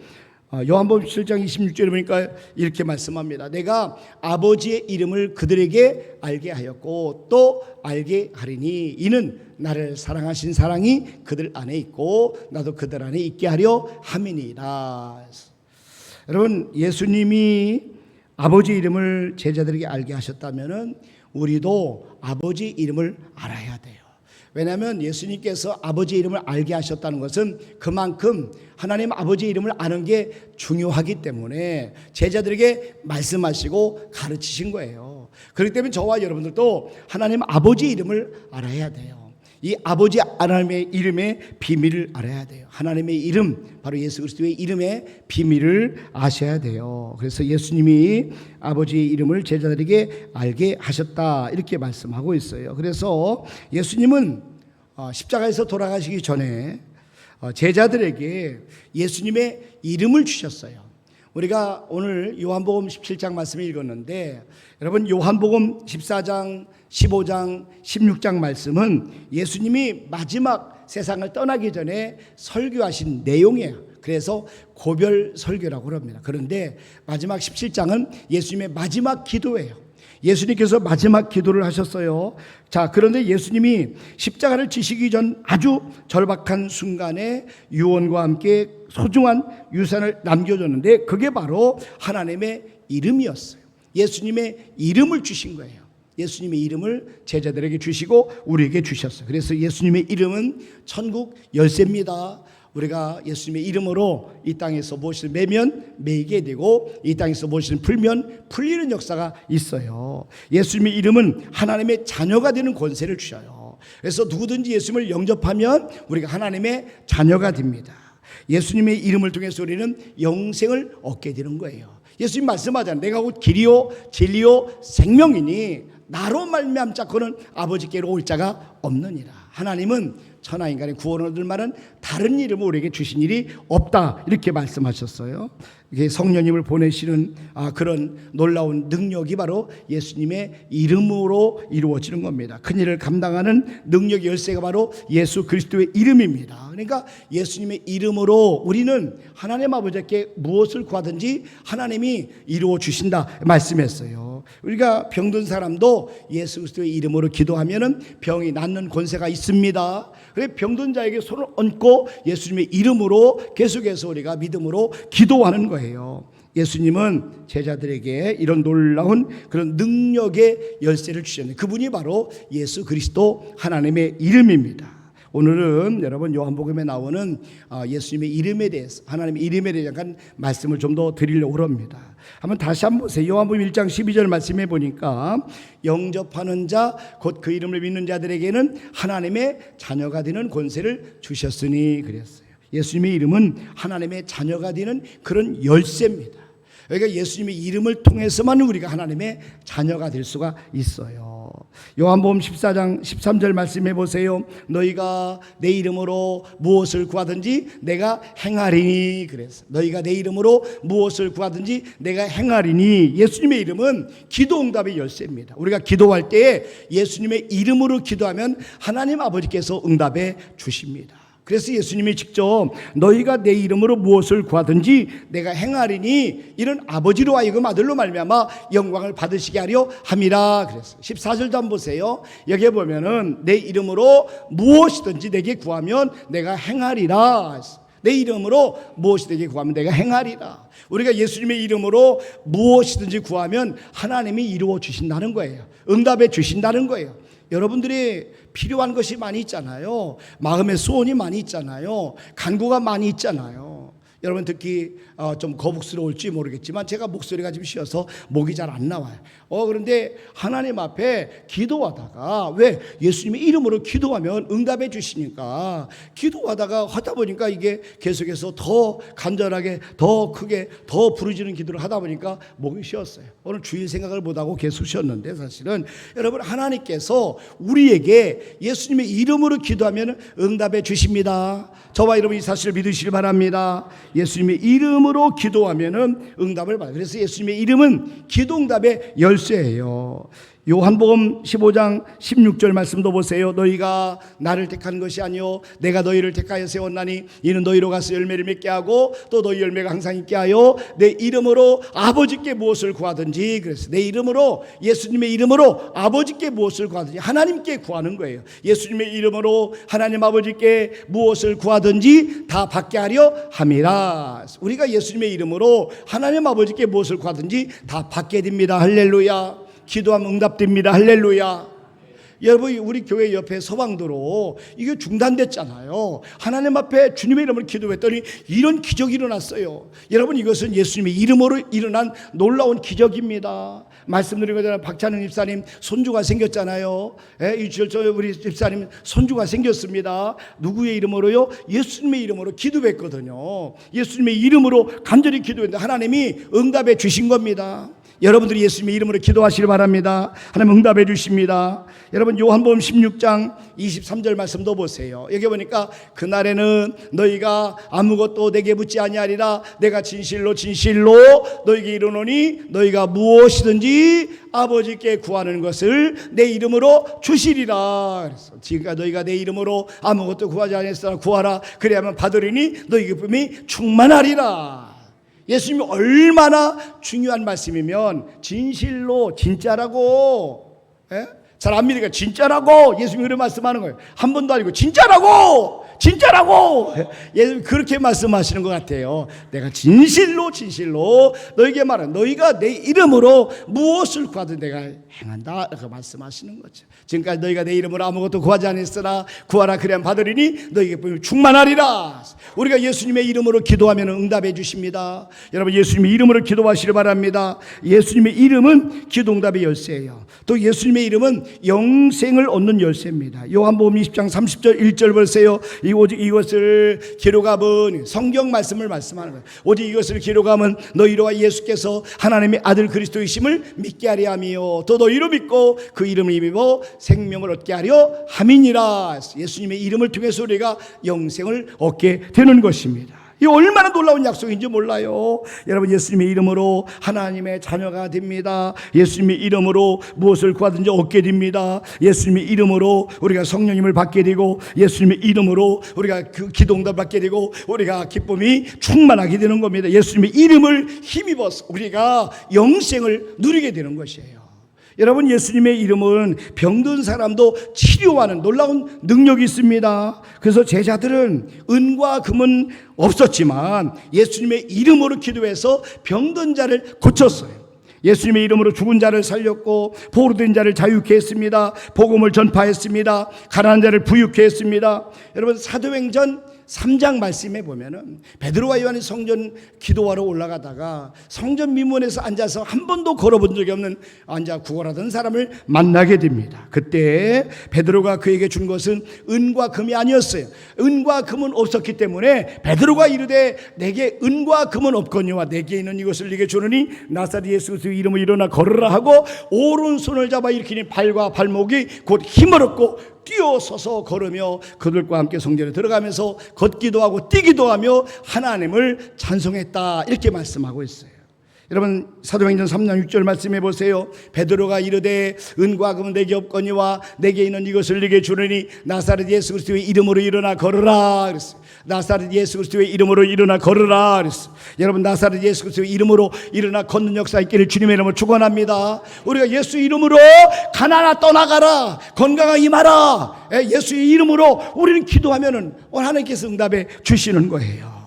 요한복음 7장 26절에 보니까 이렇게 말씀합니다. 내가 아버지의 이름을 그들에게 알게 하였고 또 알게 하리니 이는 나를 사랑하신 사랑이 그들 안에 있고 나도 그들 안에 있게 하려 함이니라. 여러분, 예수님이 아버지 이름을 제자들에게 알게 하셨다면 우리도 아버지 이름을 알아야 돼요. 왜냐하면 예수님께서 아버지 이름을 알게 하셨다는 것은 그만큼 하나님 아버지 이름을 아는 게 중요하기 때문에 제자들에게 말씀하시고 가르치신 거예요. 그렇기 때문에 저와 여러분들도 하나님 아버지 이름을 알아야 돼요. 이 아버지 하나님의 이름의 비밀을 알아야 돼요. 하나님의 이름, 바로 예수 그리스도의 이름의 비밀을 아셔야 돼요. 그래서 예수님이 아버지의 이름을 제자들에게 알게 하셨다, 이렇게 말씀하고 있어요. 그래서 예수님은 십자가에서 돌아가시기 전에 제자들에게 예수님의 이름을 주셨어요. 우리가 오늘 요한복음 17장 말씀을 읽었는데, 여러분, 요한복음 14장, 15장, 16장 말씀은 예수님이 마지막 세상을 떠나기 전에 설교하신 내용이에요. 그래서 고별 설교라고 합니다. 그런데 마지막 17장은 예수님의 마지막 기도예요. 예수님께서 마지막 기도를 하셨어요. 자, 그런데 예수님이 십자가를 지시기 전 아주 절박한 순간에 유언과 함께 소중한 유산을 남겨줬는데 그게 바로 하나님의 이름이었어요. 예수님의 이름을 주신 거예요. 예수님의 이름을 제자들에게 주시고 우리에게 주셨어요. 그래서 예수님의 이름은 천국 열쇠입니다. 우리가 예수님의 이름으로 이 땅에서 무엇을 매면 매이게 되고 이 땅에서 무엇을 풀면 풀리는 역사가 있어요. 예수님의 이름은 하나님의 자녀가 되는 권세를 주셔요. 그래서 누구든지 예수님을 영접하면 우리가 하나님의 자녀가 됩니다. 예수님의 이름을 통해서 우리는 영생을 얻게 되는 거예요. 예수님 말씀하잖아요. 내가 곧 길이요 진리요 생명이니 나로 말미암자고는 아버지께로 올 자가 없느니라. 하나님은 천하 인간의 구원을 얻을 만한 다른 이름을 우리에게 주신 일이 없다, 이렇게 말씀하셨어요. 이게 성령님을 보내시는 그런 놀라운 능력이 바로 예수님의 이름으로 이루어지는 겁니다. 큰 일을 감당하는 능력의 열쇠가 바로 예수 그리스도의 이름입니다. 그러니까 예수님의 이름으로 우리는 하나님 아버지께 무엇을 구하든지 하나님이 이루어 주신다 말씀했어요. 우리가 병든 사람도 예수 그리스도의 이름으로 기도하면은 병이 낫는 권세가 있습니다. 그래서 병든 자에게 손을 얹고 예수님의 이름으로 계속해서 우리가 믿음으로 기도하는 거예요. 예수님은 제자들에게 이런 놀라운 그런 능력의 열쇠를 주셨는데 그분이 바로 예수 그리스도 하나님의 이름입니다. 오늘은 여러분 요한복음에 나오는 예수님의 이름에 대해서, 하나님의 이름에 대한 말씀을 좀 더 드리려고 합니다. 다시 한번 보세요. 요한복음 1장 12절 말씀해 보니까 영접하는 자 곧 그 이름을 믿는 자들에게는 하나님의 자녀가 되는 권세를 주셨으니 그랬어요. 예수님의 이름은 하나님의 자녀가 되는 그런 열쇠입니다. 그러니까 예수님의 이름을 통해서만 우리가 하나님의 자녀가 될 수가 있어요. 요한복음 14장 13절 말씀해 보세요. 너희가 내 이름으로 무엇을 구하든지 내가 행하리니 그랬어요. 너희가 내 이름으로 무엇을 구하든지 내가 행하리니. 예수님의 이름은 기도 응답의 열쇠입니다. 우리가 기도할 때에 예수님의 이름으로 기도하면 하나님 아버지께서 응답해 주십니다. 그래서 예수님이 직접 너희가 내 이름으로 무엇을 구하든지 내가 행하리니 이런 아버지로 하여금 아들로 말미암아 영광을 받으시게 하려 함이라 그랬어요. 14절도 한번 보세요. 여기에 보면은 내 이름으로 무엇이든지 내게 구하면 내가 행하리라. 내 이름으로 무엇이든지 구하면 내가 행하리라. 우리가 예수님의 이름으로 무엇이든지 구하면 하나님이 이루어 주신다는 거예요. 응답해 주신다는 거예요. 여러분들이 필요한 것이 많이 있잖아요. 마음의 소원이 많이 있잖아요. 간구가 많이 있잖아요. 여러분 듣기 좀 거북스러울지 모르겠지만 제가 목소리가 좀 쉬어서 목이 잘 안 나와요. 그런데 하나님 앞에 기도하다가, 왜 예수님의 이름으로 기도하면 응답해 주시니까 기도하다가 하다 보니까 이게 계속해서 더 간절하게 더 크게 더 부르짖는 기도를 하다 보니까 목이 쉬었어요. 오늘 주일 생각을 못하고 계속 쉬었는데 사실은 여러분 하나님께서 우리에게 예수님의 이름으로 기도하면 응답해 주십니다. 저와 여러분 이 사실을 믿으시길 바랍니다. 예수님의 이름으로 기도하면 응답을 받아요. 그래서 예수님의 이름은 기도 응답의 열쇠예요. 요한복음 15장 16절 말씀도 보세요. 너희가 나를 택한 것이 아니요 내가 너희를 택하여 세웠나니 이는 너희로 가서 열매를 맺게 하고 또 너희 열매가 항상 있게 하여 내 이름으로 아버지께 무엇을 구하든지. 그래서 내 이름으로, 예수님의 이름으로 아버지께 무엇을 구하든지, 하나님께 구하는 거예요. 예수님의 이름으로 하나님 아버지께 무엇을 구하든지 다 받게 하려 함이라. 우리가 예수님의 이름으로 하나님 아버지께 무엇을 구하든지 다 받게 됩니다. 할렐루야. 기도하면 응답됩니다. 할렐루야. 여러분, 우리 교회 옆에 서방도로 이게 중단됐잖아요. 하나님 앞에 주님의 이름으로 기도했더니 이런 기적이 일어났어요. 여러분, 이것은 예수님의 이름으로 일어난 놀라운 기적입니다. 말씀드린 것처럼 박찬영 집사님 손주가 생겼잖아요. 우리 집사님 손주가 생겼습니다. 누구의 이름으로요? 예수님의 이름으로 기도했거든요. 예수님의 이름으로 간절히 기도했는데 하나님이 응답해 주신 겁니다. 여러분들이 예수님의 이름으로 기도하시길 바랍니다. 하나님 응답해 주십니다. 여러분, 요한복음 16장 23절 말씀도 보세요. 여기 보니까 그날에는 너희가 아무것도 내게 묻지 아니하리라. 내가 진실로 진실로 너희에게 이르노니 너희가 무엇이든지 아버지께 구하는 것을 내 이름으로 주시리라. 그래서 지금까지 너희가 내 이름으로 아무것도 구하지 아니했으나 구하라. 그래야만 받으리니 너희 기쁨이 충만하리라. 예수님이 얼마나 중요한 말씀이면 진실로, 진짜라고, 잘 안 믿으니까 진짜라고 예수님이 그런 말씀하는 거예요. 한 번도 아니고 진짜라고, 진짜라고 예수님 그렇게 말씀하시는 것 같아요. 내가 진실로 진실로 너에게 말한, 너희가 내 이름으로 무엇을 구하든 내가 행한다, 그 말씀하시는 거죠. 지금까지 너희가 내 이름으로 아무것도 구하지 않았으나 구하라. 그래야 받으리니 너희에게 보면 충만하리라. 우리가 예수님의 이름으로 기도하면 응답해 주십니다. 여러분, 예수님의 이름으로 기도하시길 바랍니다. 예수님의 이름은 기도응답의 열쇠예요. 또 예수님의 이름은 영생을 얻는 열쇠입니다. 요한복음 20장 30절 1절 보세요. 오직 이것을 기록함은, 성경 말씀을 말씀하는 거예요. 오직 이것을 기록함은 너희로와 예수께서 하나님의 아들 그리스도이심을 믿게 하려 함이요 또 너희로 믿고 그 이름을 입어 생명을 얻게 하려 함이니라. 예수님의 이름을 통해서 우리가 영생을 얻게 되는 것입니다. 이 얼마나 놀라운 약속인지 몰라요. 여러분, 예수님의 이름으로 하나님의 자녀가 됩니다. 예수님의 이름으로 무엇을 구하든지 얻게 됩니다. 예수님의 이름으로 우리가 성령님을 받게 되고, 예수님의 이름으로 우리가 그 기도응답 받게 되고, 우리가 기쁨이 충만하게 되는 겁니다. 예수님의 이름을 힘입어서 우리가 영생을 누리게 되는 것이에요. 여러분, 예수님의 이름은 병든 사람도 치료하는 놀라운 능력이 있습니다. 그래서 제자들은 은과 금은 없었지만 예수님의 이름으로 기도해서 병든 자를 고쳤어요. 예수님의 이름으로 죽은 자를 살렸고 포로된 자를 자유케 했습니다. 복음을 전파했습니다. 가난한 자를 부유케 했습니다. 여러분, 사도행전 3장 말씀에 보면은 베드로와 요한이 성전 기도하러 올라가다가 성전 미문에서 앉아서 한 번도 걸어본 적이 없는 앉아 구걸하던 사람을 만나게 됩니다. 그때 베드로가 그에게 준 것은 은과 금이 아니었어요. 은과 금은 없었기 때문에 베드로가 이르되 내게 은과 금은 없거니와 내게 있는 이것을 네게 주느니 나사렛 예수 그리스도의 이름으로 일어나 걸으라 하고 오른손을 잡아 일으키니 발과 발목이 곧 힘을 얻고 뛰어서서 걸으며 그들과 함께 성전에 들어가면서 걷기도 하고 뛰기도 하며 하나님을 찬송했다, 이렇게 말씀하고 있어요. 여러분, 사도행전 3장 6절 말씀해 보세요. 베드로가 이르되 은과 금은 내게 없거니와 내게 있는 이것을 네게 주느니 나사렛 예수 그리스도의 이름으로 일어나 걸으라 그랬어요. 나사렛 예수 그리스도의 이름으로 일어나 걸으라 그랬어요. 여러분, 나사렛 예수 그리스도의 이름으로 일어나 걷는 역사 있기를 주님의 이름으로 축원합니다. 우리가 예수 이름으로 가나나 떠나가라, 건강하게 임하라, 예수의 이름으로 우리는 기도하면은 하나님께서 응답해 주시는 거예요.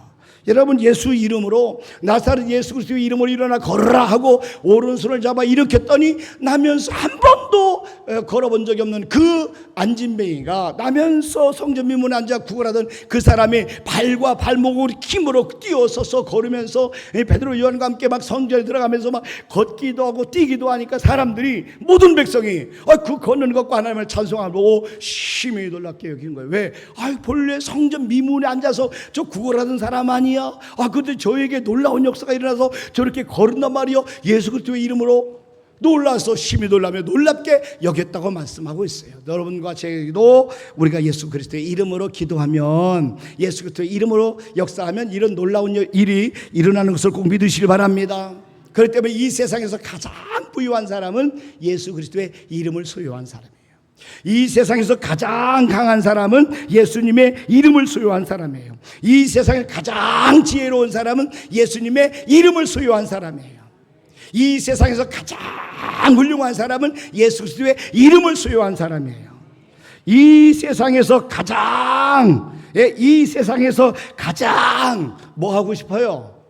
여러분, 예수 이름으로 나사렛 예수 그리스도의 이름으로 일어나 걸으라 하고 오른손을 잡아 일으켰더니 나면서 한 번도 걸어본 적이 없는 그 안진뱅이가 나면서 성전 미문에 앉아 구걸하던 그 사람의 발과 발목을 힘으로 뛰어서서 걸으면서 베드로 요한과 함께 막 성전에 들어가면서 막 걷기도 하고 뛰기도 하니까 사람들이, 모든 백성이 그 걷는 것과 하나님을 찬송하고 심히 놀랍게 여긴 거예요. 왜? 본래 성전 미문에 앉아서 저 구걸하던 사람 아니야? 근데 저에게 놀라운 역사가 일어나서 저렇게 걸은단 말이요. 예수 그리스도의 이름으로 놀라서 심히 놀라며 놀랍게 여겼다고 말씀하고 있어요. 여러분과 저에게도 우리가 예수 그리스도의 이름으로 기도하면, 예수 그리스도의 이름으로 역사하면 이런 놀라운 일이 일어나는 것을 꼭 믿으시길 바랍니다. 그렇기 때문에 이 세상에서 가장 가장 부유한 사람은 예수 그리스도의 이름을 소유한 사람이에요. 이 세상에서 가장 강한 사람은 예수님의 이름을 소유한 사람이에요. 이 세상에 가장 지혜로운 사람은 예수님의 이름을 소유한 사람이에요. 이 세상에서 가장 훌륭한 사람은 예수 그리스도의 이름을 소유한 사람이에요. 이 세상에서 가장 뭐 하고 싶어요?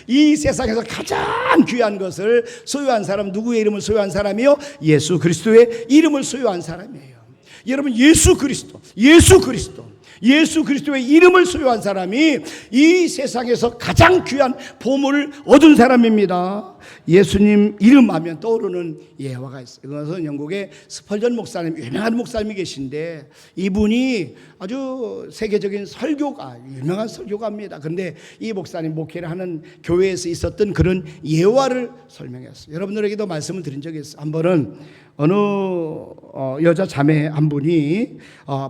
이 세상에서 가장 귀한 것을 소유한 사람, 누구의 이름을 소유한 사람이요? 예수 그리스도의 이름을 소유한 사람이에요. 여러분, 예수 그리스도의 이름을 소유한 사람이 이 세상에서 가장 귀한 보물을 얻은 사람입니다. 예수님 이름 하면 떠오르는 예화가 있어요. 이것은 영국의 스펄전 목사님, 유명한 목사님이 계신데, 이분이 아주 세계적인 유명한 설교가입니다. 그런데 이 목사님 목회를 하는 교회에서 있었던 그런 예화를 설명했어요. 여러분들에게도 말씀을 드린 적이 있어요. 한 번은 어느 여자 자매 한 분이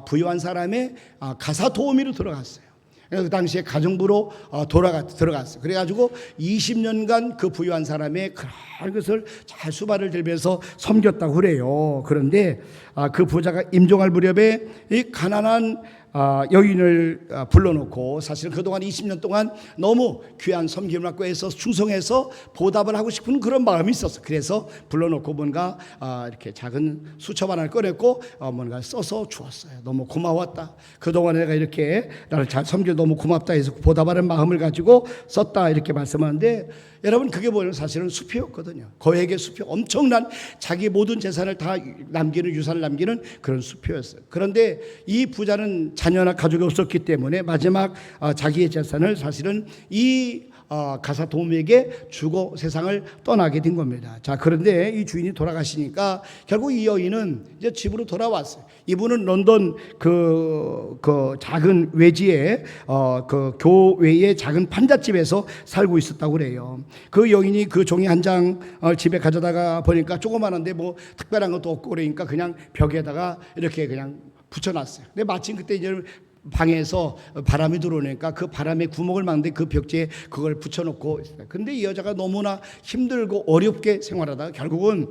부유한 사람의 가사 도우미로 들어갔어요. 그 당시에 가정부로 들어갔어요. 그래가지고 20년간 그 부유한 사람의 그런 것을 잘 수발을 들면서 섬겼다고 그래요. 그런데 그 부자가 임종할 무렵에 이 가난한 여인을 불러놓고, 사실 그동안 20년 동안 너무 귀한 섬김을 받고 해서 충성해서 보답을 하고 싶은 그런 마음이 있었어. 그래서 불러놓고 뭔가 이렇게 작은 수첩 하나를 꺼냈고 뭔가 써서 주었어요. 너무 고마웠다. 그동안 내가 이렇게 나를 잘 섬겨 너무 고맙다 해서 보답하는 마음을 가지고 썼다, 이렇게 말씀하는데, 여러분, 그게 뭐냐면 사실은 수표였거든요. 거액의 수표, 엄청난 자기 모든 재산을 다 남기는, 유산을 남기는 그런 수표였어요. 그런데 이 부자는 자녀나 가족이 없었기 때문에 마지막 자기의 재산을 사실은 이 가사 도우미에게 주고 세상을 떠나게 된 겁니다. 자, 그런데 이 주인이 돌아가시니까 결국 이 여인은 이제 집으로 돌아왔어요. 이분은 런던 그 작은 외지에 그 교외의 작은 판잣집에서 살고 있었다고 그래요. 그 여인이 그 종이 한 장 집에 가져다가 보니까 조그마한데 뭐 특별한 것도 없고 그러니까 그냥 벽에다가 이렇게 그냥 붙여놨어요. 근데 마침 그때 이제 방에서 바람이 들어오니까 그 바람에 구멍을 막는데 그 벽지에 그걸 붙여놓고 있어요. 근데 이 여자가 너무나 힘들고 어렵게 생활하다가 결국은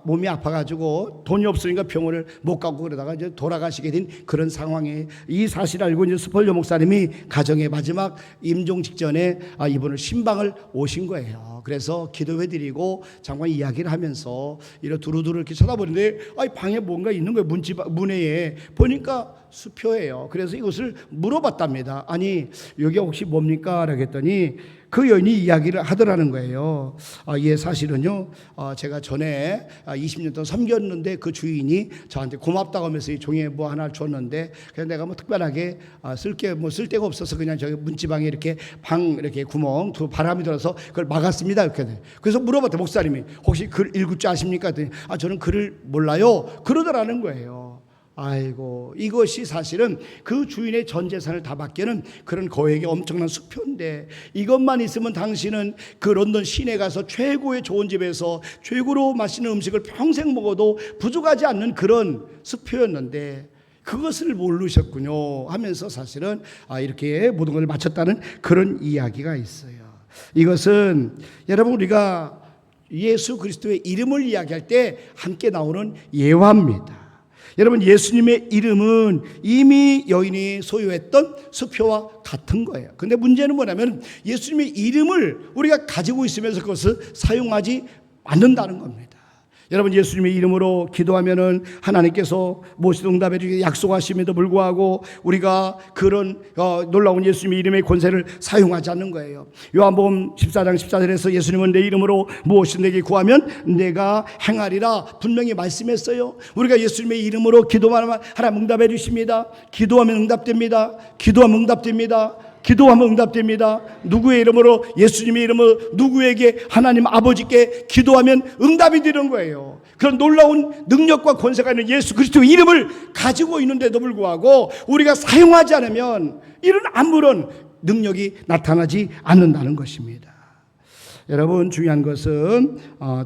몸이 아파가지고 돈이 없으니까 병원을 못 가고 그러다가 이제 돌아가시게 된 그런 상황에, 이 사실을 알고 이제 스펄전 목사님이 가정의 마지막 임종 직전에 이분을 신방을 오신 거예요. 그래서 기도해드리고 잠깐 이야기를 하면서 이렇게 두루두루 이렇게 쳐다보는데 방에 뭔가 있는 거예요. 문외에 보니까 수표예요. 그래서 이것을 물어봤답니다. 아니, 여기 혹시 뭡니까? 라고 했더니 그 여인이 이야기를 하더라는 거예요. 예, 사실은요, 제가 전에 20년 동안 섬겼는데 그 주인이 저한테 고맙다고 하면서 이 종이에 뭐 하나 줬는데, 그래서 내가 뭐 특별하게 쓸 데가 없어서 그냥 저기 문지방에 이렇게 이렇게 구멍, 바람이 들어서 그걸 막았습니다. 이렇게. 그래서 물어봤대, 목사님이 혹시 글 읽을 줄 아십니까? 했더니 저는 글을 몰라요. 그러더라는 거예요. 아이고, 이것이 사실은 그 주인의 전 재산을 다 받기에는 그런 거액의 엄청난 수표인데, 이것만 있으면 당신은 그 런던 시내 가서 최고의 좋은 집에서 최고로 맛있는 음식을 평생 먹어도 부족하지 않는 그런 수표였는데 그것을 모르셨군요 하면서 사실은 이렇게 모든 걸 마쳤다는 그런 이야기가 있어요. 이것은 여러분, 우리가 예수 그리스도의 이름을 이야기할 때 함께 나오는 예화입니다. 여러분, 예수님의 이름은 이미 여인이 소유했던 수표와 같은 거예요. 근데 문제는 뭐냐면 예수님의 이름을 우리가 가지고 있으면서 그것을 사용하지 않는다는 겁니다. 여러분, 예수님의 이름으로 기도하면은 하나님께서 무엇이든 응답해 주기를 약속하심에도 불구하고 우리가 그런 놀라운 예수님의 이름의 권세를 사용하지 않는 거예요. 요한복음 14장 14절에서 예수님은 내 이름으로 무엇이든 내게 구하면 내가 행하리라 분명히 말씀했어요. 우리가 예수님의 이름으로 기도하면 하나님 응답해 주십니다. 기도하면 응답됩니다. 기도하면 응답됩니다. 기도하면 응답됩니다. 누구의 이름으로? 예수님의 이름으로 누구에게? 하나님 아버지께 기도하면 응답이 되는 거예요. 그런 놀라운 능력과 권세가 있는 예수 그리스도의 이름을 가지고 있는데도 불구하고 우리가 사용하지 않으면 이런 아무런 능력이 나타나지 않는다는 것입니다. 여러분, 중요한 것은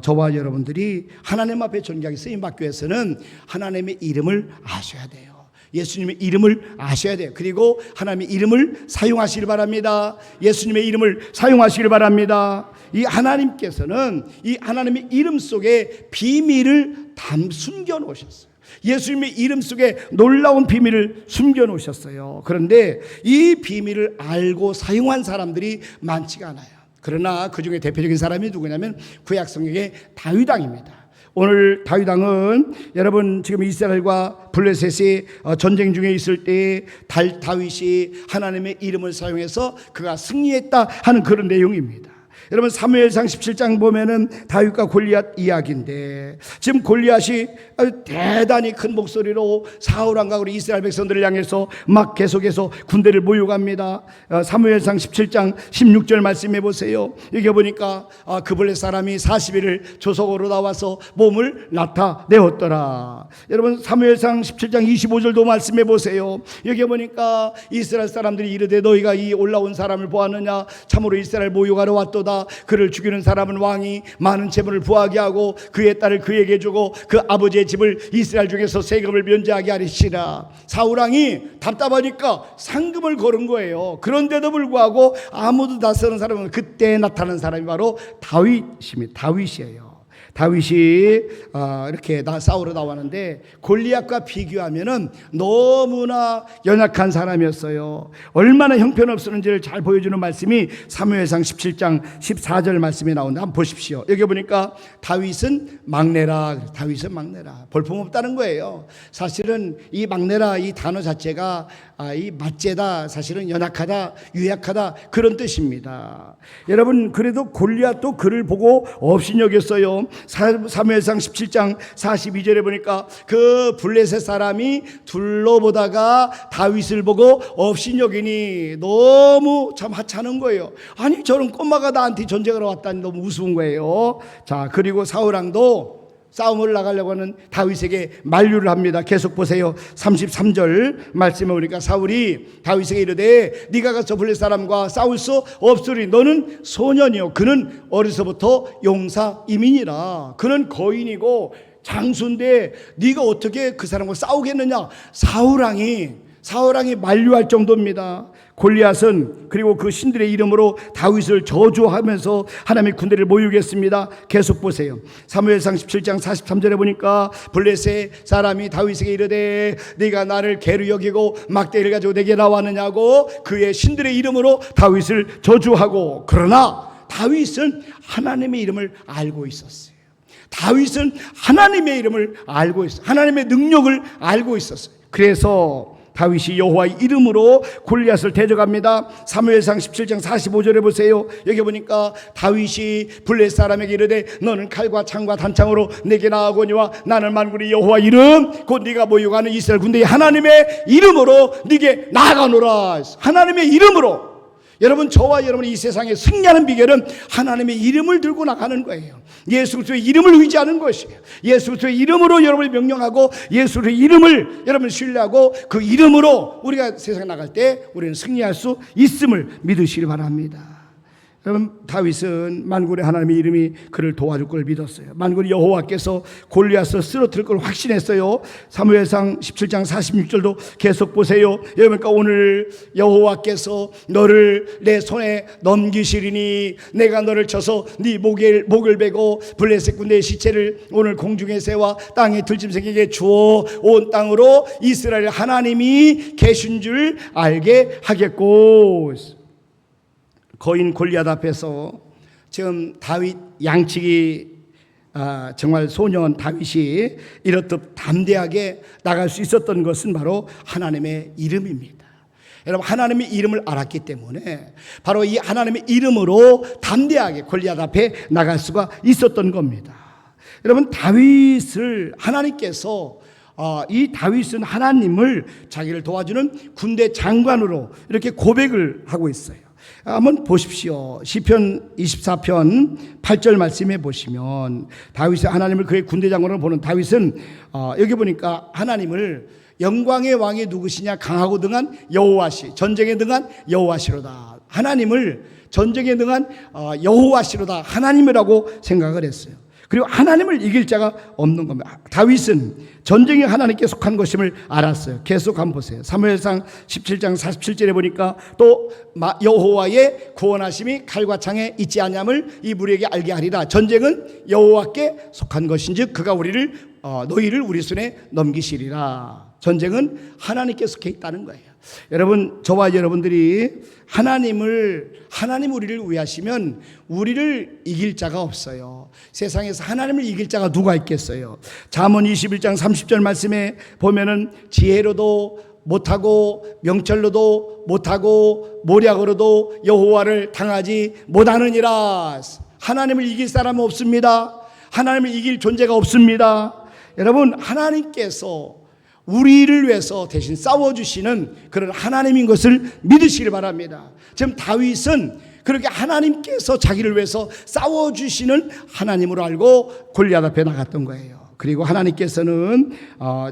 저와 여러분들이 하나님 앞에 존귀하게 쓰임받기 위해서는 하나님의 이름을 아셔야 돼요. 예수님의 이름을 아셔야 돼요. 그리고 하나님의 이름을 사용하시길 바랍니다. 예수님의 이름을 사용하시길 바랍니다. 이 하나님께서는 이 하나님의 이름 속에 비밀을 숨겨 놓으셨어요. 예수님의 이름 속에 놀라운 비밀을 숨겨 놓으셨어요. 그런데 이 비밀을 알고 사용한 사람들이 많지가 않아요. 그러나 그 중에 대표적인 사람이 누구냐면 구약 성경의 다윗 왕입니다. 오늘 다윗 왕은 여러분 지금 이스라엘과 블레셋이 전쟁 중에 있을 때 다윗이 하나님의 이름을 사용해서 그가 승리했다 하는 그런 내용입니다. 여러분 사무엘상 17장 보면은 다윗과 골리앗 이야기인데, 지금 골리앗이 아주 대단히 큰 목소리로 사울 왕과 우리 이스라엘 백성들을 향해서 막 계속해서 군대를 모욕합니다. 사무엘상 17장 16절 말씀해 보세요. 여기 보니까 그블레 사람이 40일을 조속으로 나와서 몸을 나타내었더라. 여러분 사무엘상 17장 25절도 말씀해 보세요. 여기 보니까 이스라엘 사람들이 이르되 너희가 이 올라온 사람을 보았느냐? 참으로 이스라엘 모욕하러 왔도다. 그를 죽이는 사람은 왕이 많은 재물을 부하게 하고 그의 딸을 그에게 주고 그 아버지의 집을 이스라엘 중에서 세금을 면제하게 하리시라. 사울왕이 답답하니까 상금을 걸은 거예요. 그런데도 불구하고 아무도 나서는 사람은 그때 나타난 사람이 바로 다윗이에요. 다윗이 이렇게 싸우러 나왔는데 골리앗과 비교하면은 너무나 연약한 사람이었어요. 얼마나 형편없었는지를 잘 보여주는 말씀이 사무엘상 17장 14절 말씀에 나오는데 한번 보십시오. 여기 보니까 다윗은 막내라. 다윗은 막내라. 볼품없다는 거예요. 사실은 이 막내라 이 단어 자체가 이 맞제다, 사실은 연약하다, 유약하다 그런 뜻입니다. 여러분 그래도 골리앗도 그를 보고 업신여겼어요. 사무엘상 17장 42절에 보니까 그 블레셋 사람이 둘러보다가 다윗을 보고 업신여기니 너무 참 하찮은 거예요. 아니 저런 꼬마가 나한테 전쟁하러 왔다니 너무 우스운 거예요. 자, 그리고 사울왕도 싸움을 나가려고 하는 다윗에게 만류를 합니다. 계속 보세요. 33절 말씀에 보니까 사울이 다윗에게 이르되 네가 가서 블레셋 사람과 싸울 수 없으리. 너는 소년이요 그는 어려서부터 용사이민이라. 그는 거인이고 장수인데 네가 어떻게 그 사람과 싸우겠느냐. 사울왕이 만류할 정도입니다. 골리앗은 그리고 그 신들의 이름으로 다윗을 저주하면서 하나님의 군대를 모욕했습니다. 계속 보세요. 사무엘상 17장 43절에 보니까 블레셋 사람이 다윗에게 이르되 네가 나를 개로 여기고 막대기를 가지고 내게 나왔느냐고 그의 신들의 이름으로 다윗을 저주하고, 그러나 다윗은 하나님의 이름을 알고 있었어요. 다윗은 하나님의 이름을 알고 있었어요. 하나님의 능력을 알고 있었어요. 그래서 다윗이 여호와의 이름으로 골리앗을 대적합니다. 사무엘상 17장 45절에 보세요. 여기 보니까 다윗이 블레셋 사람에게 이르되 너는 칼과 창과 단창으로 내게 나아오거니와 나는 만군의 여호와 이름 곧 네가 모욕하는 이스라엘 군대의 하나님의 이름으로 네게 나아가노라. 하나님의 이름으로. 여러분 저와 여러분이 이 세상에 승리하는 비결은 하나님의 이름을 들고 나가는 거예요. 예수 그리스도의 이름을 의지하는 것이에요. 예수 그리스도의 이름으로 여러분을 명령하고 예수 그리스도의 이름을 여러분 신뢰하고 그 이름으로 우리가 세상에 나갈 때 우리는 승리할 수 있음을 믿으시기 바랍니다. 여러분 다윗은 만군의 하나님의 이름이 그를 도와줄 걸 믿었어요. 만군의 여호와께서 골리앗을 쓰러뜨릴 걸 확신했어요. 사무엘상 17장 46절도 계속 보세요. 그러니까 오늘 여호와께서 너를 내 손에 넘기시리니 내가 너를 쳐서 네 목을 베고 블레셋 군대의 시체를 오늘 공중에 새와 땅에 들짐승에게 주어 온 땅으로 이스라엘 하나님이 계신 줄 알게 하겠고. 거인 골리앗 앞에서 지금 다윗 양치기 정말 소년 다윗이 이렇듯 담대하게 나갈 수 있었던 것은 바로 하나님의 이름입니다. 여러분 하나님의 이름을 알았기 때문에 바로 이 하나님의 이름으로 담대하게 골리앗 앞에 나갈 수가 있었던 겁니다. 여러분 다윗을 하나님께서 이 다윗은 하나님을 자기를 도와주는 군대 장관으로 이렇게 고백을 하고 있어요. 한번 보십시오. 시편 24편 8절 말씀해 보시면 다윗은 하나님을 그의 군대 장관으로 보는 다윗은 여기 보니까 하나님을 영광의 왕이 누구시냐 강하고 등한 여호와시 전쟁에 등한 여호와시로다. 하나님을 전쟁에 등한 여호와시로다 하나님이라고 생각을 했어요. 그리고 하나님을 이길 자가 없는 겁니다. 다윗은 전쟁이 하나님께 속한 것임을 알았어요. 계속 한번 보세요. 사무엘상 17장 47절에 보니까 또 여호와의 구원하심이 칼과 창에 있지 아니함을 이 무리에게 알게 하리라. 전쟁은 여호와께 속한 것인즉 그가 너희를 우리 손에 넘기시리라. 전쟁은 하나님께 속해 있다는 거예요. 여러분, 저와 여러분들이 하나님 우리를 위하시면 우리를 이길 자가 없어요. 세상에서 하나님을 이길 자가 누가 있겠어요? 잠언 21장 30절 말씀에 보면은 지혜로도 못하고 명철로도 못하고 모략으로도 여호와를 당하지 못하느니라. 하나님을 이길 사람은 없습니다. 하나님을 이길 존재가 없습니다. 여러분, 하나님께서 우리를 위해서 대신 싸워주시는 그런 하나님인 것을 믿으시길 바랍니다. 지금 다윗은 그렇게 하나님께서 자기를 위해서 싸워주시는 하나님으로 알고 골리앗 앞에 나갔던 거예요. 그리고 하나님께서는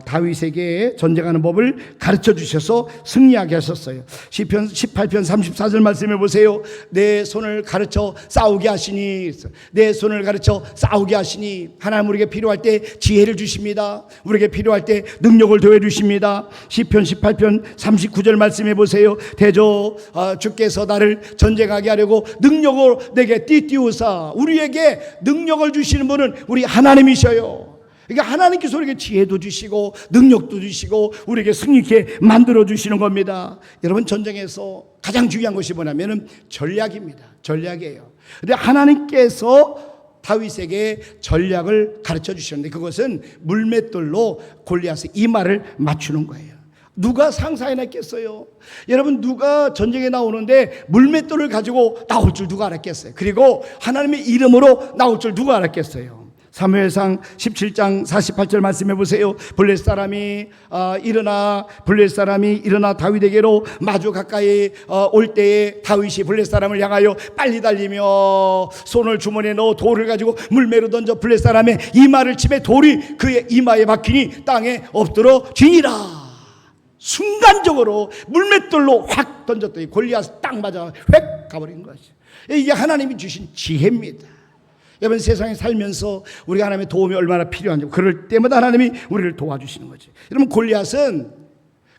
다윗에게 전쟁하는 법을 가르쳐 주셔서 승리하게 하셨어요. 시편 18편 34절 말씀해 보세요. 내 손을 가르쳐 싸우게 하시니, 내 손을 가르쳐 싸우게 하시니. 하나님 우리에게 필요할 때 지혜를 주십니다. 우리에게 필요할 때 능력을 더해 주십니다. 시편 18편 39절 말씀해 보세요. 대저 주께서 나를 전쟁하게 하려고 능력으로 내게 띠띠우사. 우리에게 능력을 주시는 분은 우리 하나님이셔요. 그러니까 하나님께서 우리에게 지혜도 주시고 능력도 주시고 우리에게 승리케 만들어 주시는 겁니다. 여러분, 전쟁에서 가장 중요한 것이 뭐냐면 전략입니다. 전략이에요. 근데 하나님께서 다윗에게 전략을 가르쳐 주셨는데 그것은 물맷돌로 골리앗의 이마를 맞추는 거예요. 누가 상상해냈겠어요? 여러분, 누가 전쟁에 나오는데 물맷돌을 가지고 나올 줄 누가 알았겠어요? 그리고 하나님의 이름으로 나올 줄 누가 알았겠어요? 사무엘상 17장 48절 말씀해 보세요. 블레셋 사람이 일어나 다윗에게로 마주 가까이 올 때에 다윗이 블레셋 사람을 향하여 빨리 달리며 손을 주머니에 넣어 돌을 가지고 물매로 던져 블레셋 사람의 이마를 치매 돌이 그의 이마에 박히니 땅에 엎드러 쥐니라. 순간적으로 물맷돌로 확 던졌더니 골리앗 딱 맞아 획 가버린 것이죠. 이게 하나님이 주신 지혜입니다. 여러분, 세상에 살면서 우리가 하나님의 도움이 얼마나 필요한지 그럴 때마다 하나님이 우리를 도와주시는 거죠. 여러분,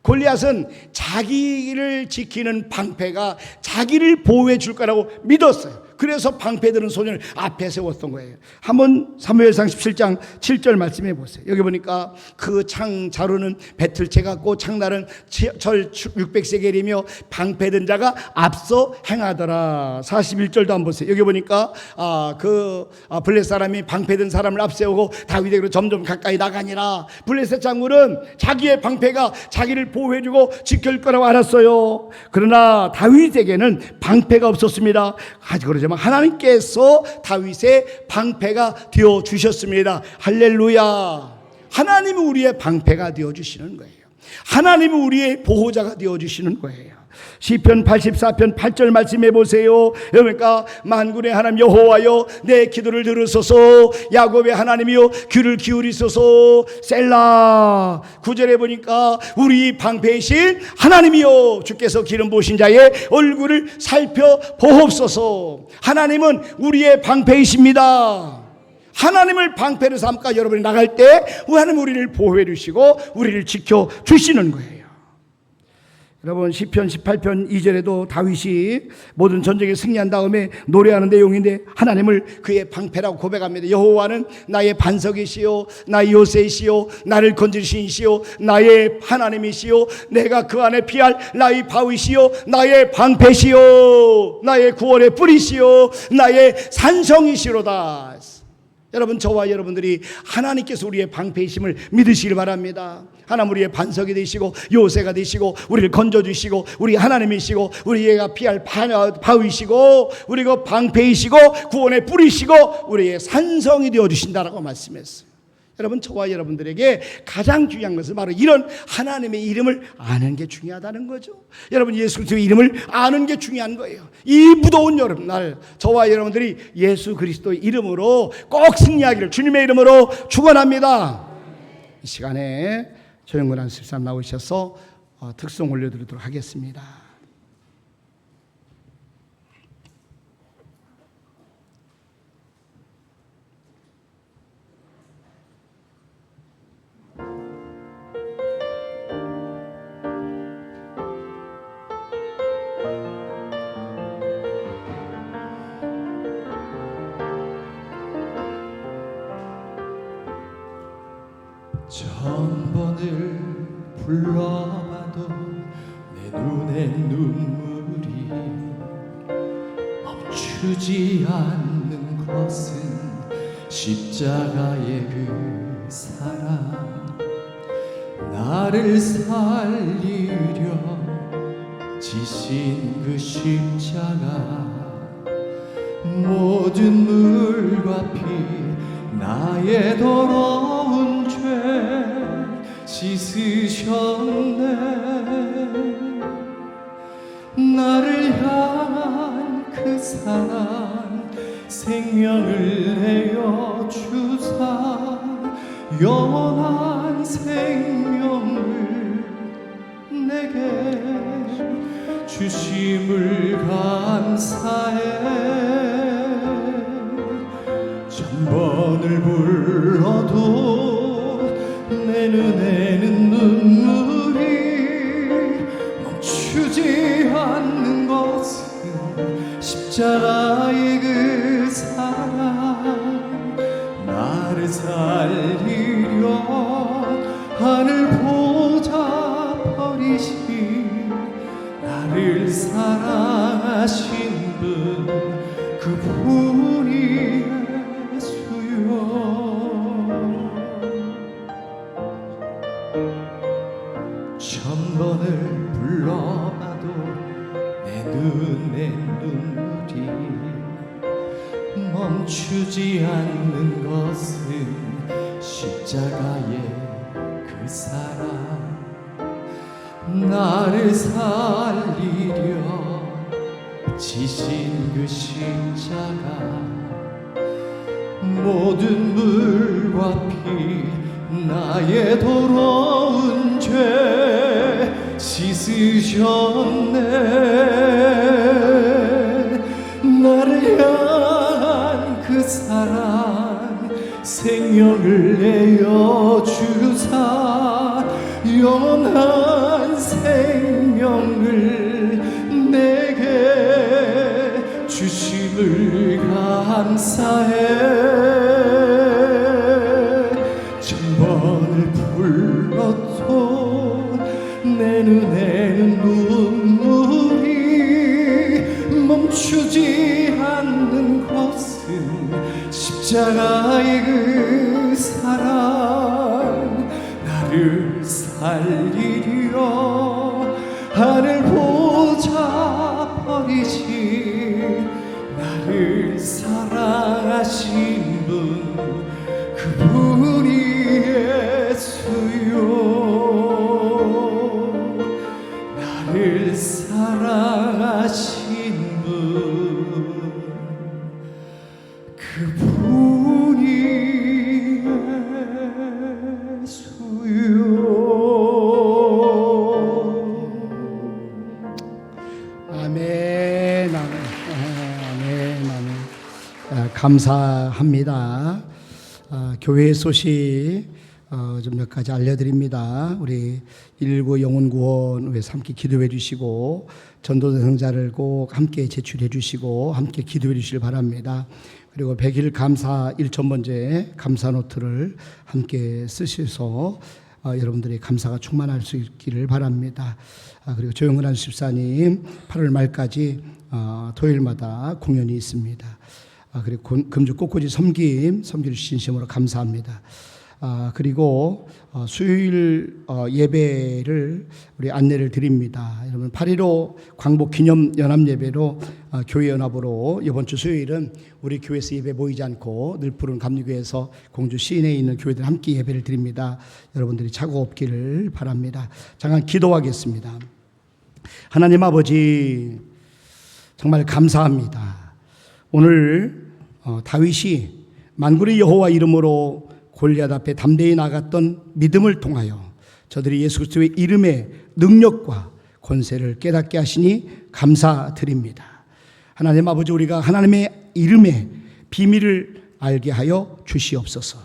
골리앗은 자기를 지키는 방패가 자기를 보호해 줄 거라고 믿었어요. 그래서 방패드는 소년을 앞에 세웠던 거예요. 한번 사무엘상 17장 7절 말씀해 보세요. 여기 보니까 그 창 자루는 배틀채 같고 창날은 철 600세겔이며 방패든 자가 앞서 행하더라. 41절도 한번 보세요. 여기 보니까 블레셋 사람이 방패든 사람을 앞세우고 다윗에게로 점점 가까이 나가니라. 블레셋 장군은 자기의 방패가 자기를 보호해주고 지킬 거라고 알았어요. 그러나 다윗에게는 방패가 없었습니다. 그러지만 하나님께서 다윗의 방패가 되어 주셨습니다. 할렐루야. 하나님은 우리의 방패가 되어 주시는 거예요. 하나님은 우리의 보호자가 되어 주시는 거예요. 시편 84편 8절 말씀해 보세요. 그러니까 만군의 하나님 여호와여 내 기도를 들으소서. 야곱의 하나님이여 귀를 기울이소서. 셀라. 9절에 보니까 우리 방패이신 하나님이여 주께서 기름 부으신 자의 얼굴을 살펴보옵소서. 하나님은 우리의 방패이십니다. 하나님을 방패로 삼까 여러분이 나갈 때 하나님 우리를 보호해 주시고 우리를 지켜 주시는 거예요. 여러분, 시편 18편 2절에도 다윗이 모든 전쟁에 승리한 다음에 노래하는 내용인데 하나님을 그의 방패라고 고백합니다. 여호와는 나의 반석이시요 나의 요새이시요 나를 건지신 이시요 나의 하나님이시요 내가 그 안에 피할 나의 바위시요 나의 방패시요 나의 구원의 뿌리시요 나의 산성이시로다. 여러분, 저와 여러분들이 하나님께서 우리의 방패이심을 믿으시길 바랍니다. 하나님 우리의 반석이 되시고 요새가 되시고 우리를 건져주시고 우리 하나님이시고 우리가 피할 바위시고 우리가 방패이시고 구원의 뿌리시고 우리의 산성이 되어주신다라고 말씀했어요. 여러분, 저와 여러분들에게 가장 중요한 것은 바로 이런 하나님의 이름을 아는 게 중요하다는 거죠. 여러분, 예수 그리스도의 이름을 아는 게 중요한 거예요. 이 무더운 여름날 저와 여러분들이 예수 그리스도의 이름으로 꼭 승리하기를 주님의 이름으로 축원합니다. 이 시간에 조영근 집사님 나오셔서 특송 올려드리도록 하겠습니다. 천번을 불러봐도 내 눈에 눈물이 멈추지 않는 것은 십자가의 그 사랑, 나를 살리려 지신 그 십자가, 모든 물과 피 나의 더러운 죄 씻으셨네. 나를 향한 그 사랑, 생명을 내어 주사 영원한 생명을 내게 주심을 감사해. 천번을 불러도 내 눈에는 눈물이 멈추지 않는 것은 십자가의 그 사랑, 나를 살리려 하늘 보좌 버리신 나를 사랑하신 분, 그분이 예수여. 천번을 불러봐도 내 눈에 눈물이 멈추지 않는 것은 십자가의 그 사랑, 나를 살리려 지신 그 십자가, 모든 물과 피 나의 더러운 죄 씻으셨네. 나를 향한 그 사랑, 생명을 내어 주사 영원한 생명을 내게 주심을 감사해. 천번을 불러도 내 눈에는 눈물이 멈추지 않는 것은 십자가의 그 사랑, 나를 살리려 하늘 보좌 버리신 나를 사랑하신 분, 그분이 예수요. 나를 사랑하신 분, 그분이 예수요. 아멘, 아멘, 아멘, 아멘. 감사합니다. 교회 소식 좀 몇 가지 알려드립니다. 우리 119 영혼구원 위해서 함께 기도해 주시고, 전도 대상자를 꼭 함께 제출해 주시고 함께 기도해 주시길 바랍니다. 그리고 100일 감사 1,000번째 감사 노트를 함께 쓰셔서 여러분들의 감사가 충만할 수 있기를 바랍니다. 그리고 조영은 집사님 8월 말까지 토요일마다 공연이 있습니다. 그리고 금주 꽃꽂이 섬기를 진심으로 감사합니다. 그리고 수요일 예배를 우리 안내를 드립니다. 여러분 8.15 광복 기념 연합 예배로 교회 연합으로 이번 주 수요일은 우리 교회에서 예배 모이지 않고 늘 푸른 감리교회에서 공주 시내에 있는 교회들 함께 예배를 드립니다. 여러분들이 착오 없기를 바랍니다. 잠깐 기도하겠습니다. 하나님 아버지, 정말 감사합니다. 오늘 다윗이 만군의 여호와 이름으로 골리앗 앞에 담대히 나갔던 믿음을 통하여 저들이 예수 그리스도의 이름의 능력과 권세를 깨닫게 하시니 감사드립니다. 하나님 아버지, 우리가 하나님의 이름의 비밀을 알게 하여 주시옵소서.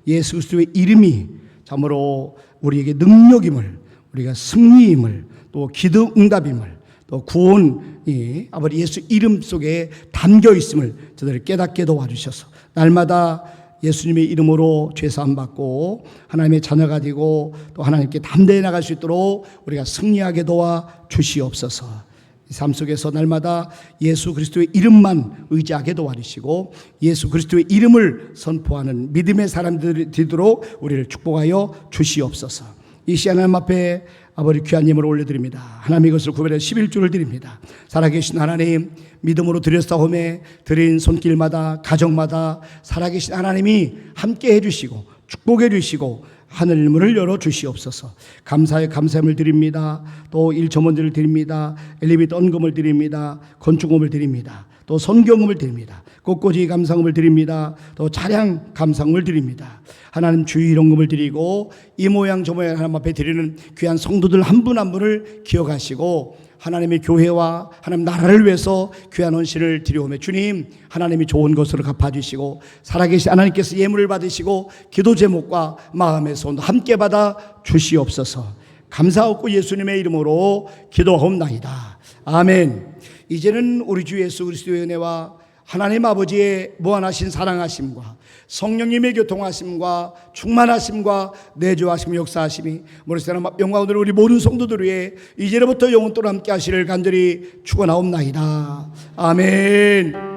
예수 그리스도의 이름이 참으로 우리에게 능력임을, 우리가 승리임을, 또 기도 응답임을, 또 구원이 아버지 예수 이름 속에 담겨 있음을 저들을 깨닫게 도와주셔서 날마다 예수님의 이름으로 죄사함 받고 하나님의 자녀가 되고 또 하나님께 담대히 나갈 수 있도록 우리가 승리하게 도와 주시옵소서. 이 삶 속에서 날마다 예수 그리스도의 이름만 의지하게 도와주시고 예수 그리스도의 이름을 선포하는 믿음의 사람들이 되도록 우리를 축복하여 주시옵소서. 이 시간 하나님 앞에 아버지 귀한 예물을 올려드립니다. 하나님의 것을 구별해 11주를 드립니다. 살아계신 하나님, 믿음으로 드렸사오매 드린 손길마다 가정마다 살아계신 하나님이 함께 해주시고 축복해 주시고 하늘 문을 열어 주시옵소서. 감사의 감사함을 드립니다. 또 일점원들을 드립니다. 엘리베이터 언금을 드립니다. 건축금을 드립니다. 또 선경금을 드립니다. 꽃꽂이 감상금을 드립니다. 또 차량 감상금을 드립니다. 하나님 주일원금을 드리고 이 모양 저 모양 하나님 앞에 드리는 귀한 성도들 한 분 한 분을 기억하시고 하나님의 교회와 하나님 나라를 위해서 귀한 헌신을 드려오며 주님 하나님이 좋은 것으로 갚아주시고 살아계신 하나님께서 예물을 받으시고 기도 제목과 마음의 손 함께 받아 주시옵소서. 감사하고 예수님의 이름으로 기도하옵나이다. 아멘. 이제는 우리 주 예수 그리스도의 은혜와 하나님 아버지의 무한하신 사랑하심과 성령님의 교통하심과 충만하심과 내주하심 역사하심이 모르시는 영광으로 우리 모든 성도들 위해 이제로부터 영원토록 함께 하시를 간절히 축원하옵나이다. 아멘.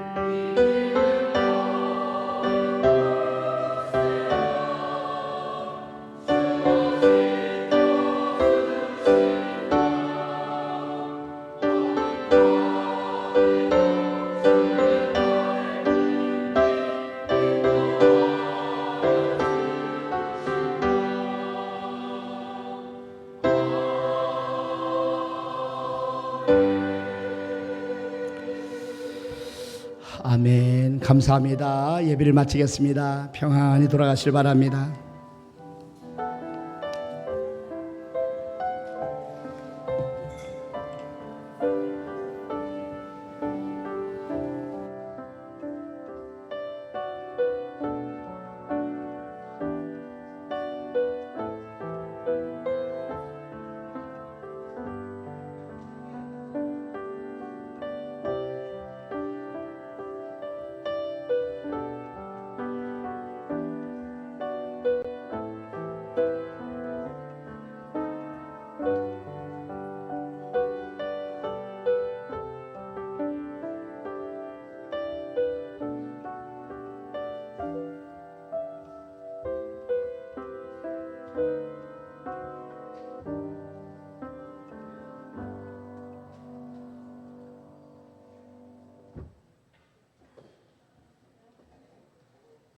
아멘. 감사합니다. 예배를 마치겠습니다. 평안히 돌아가시길 바랍니다.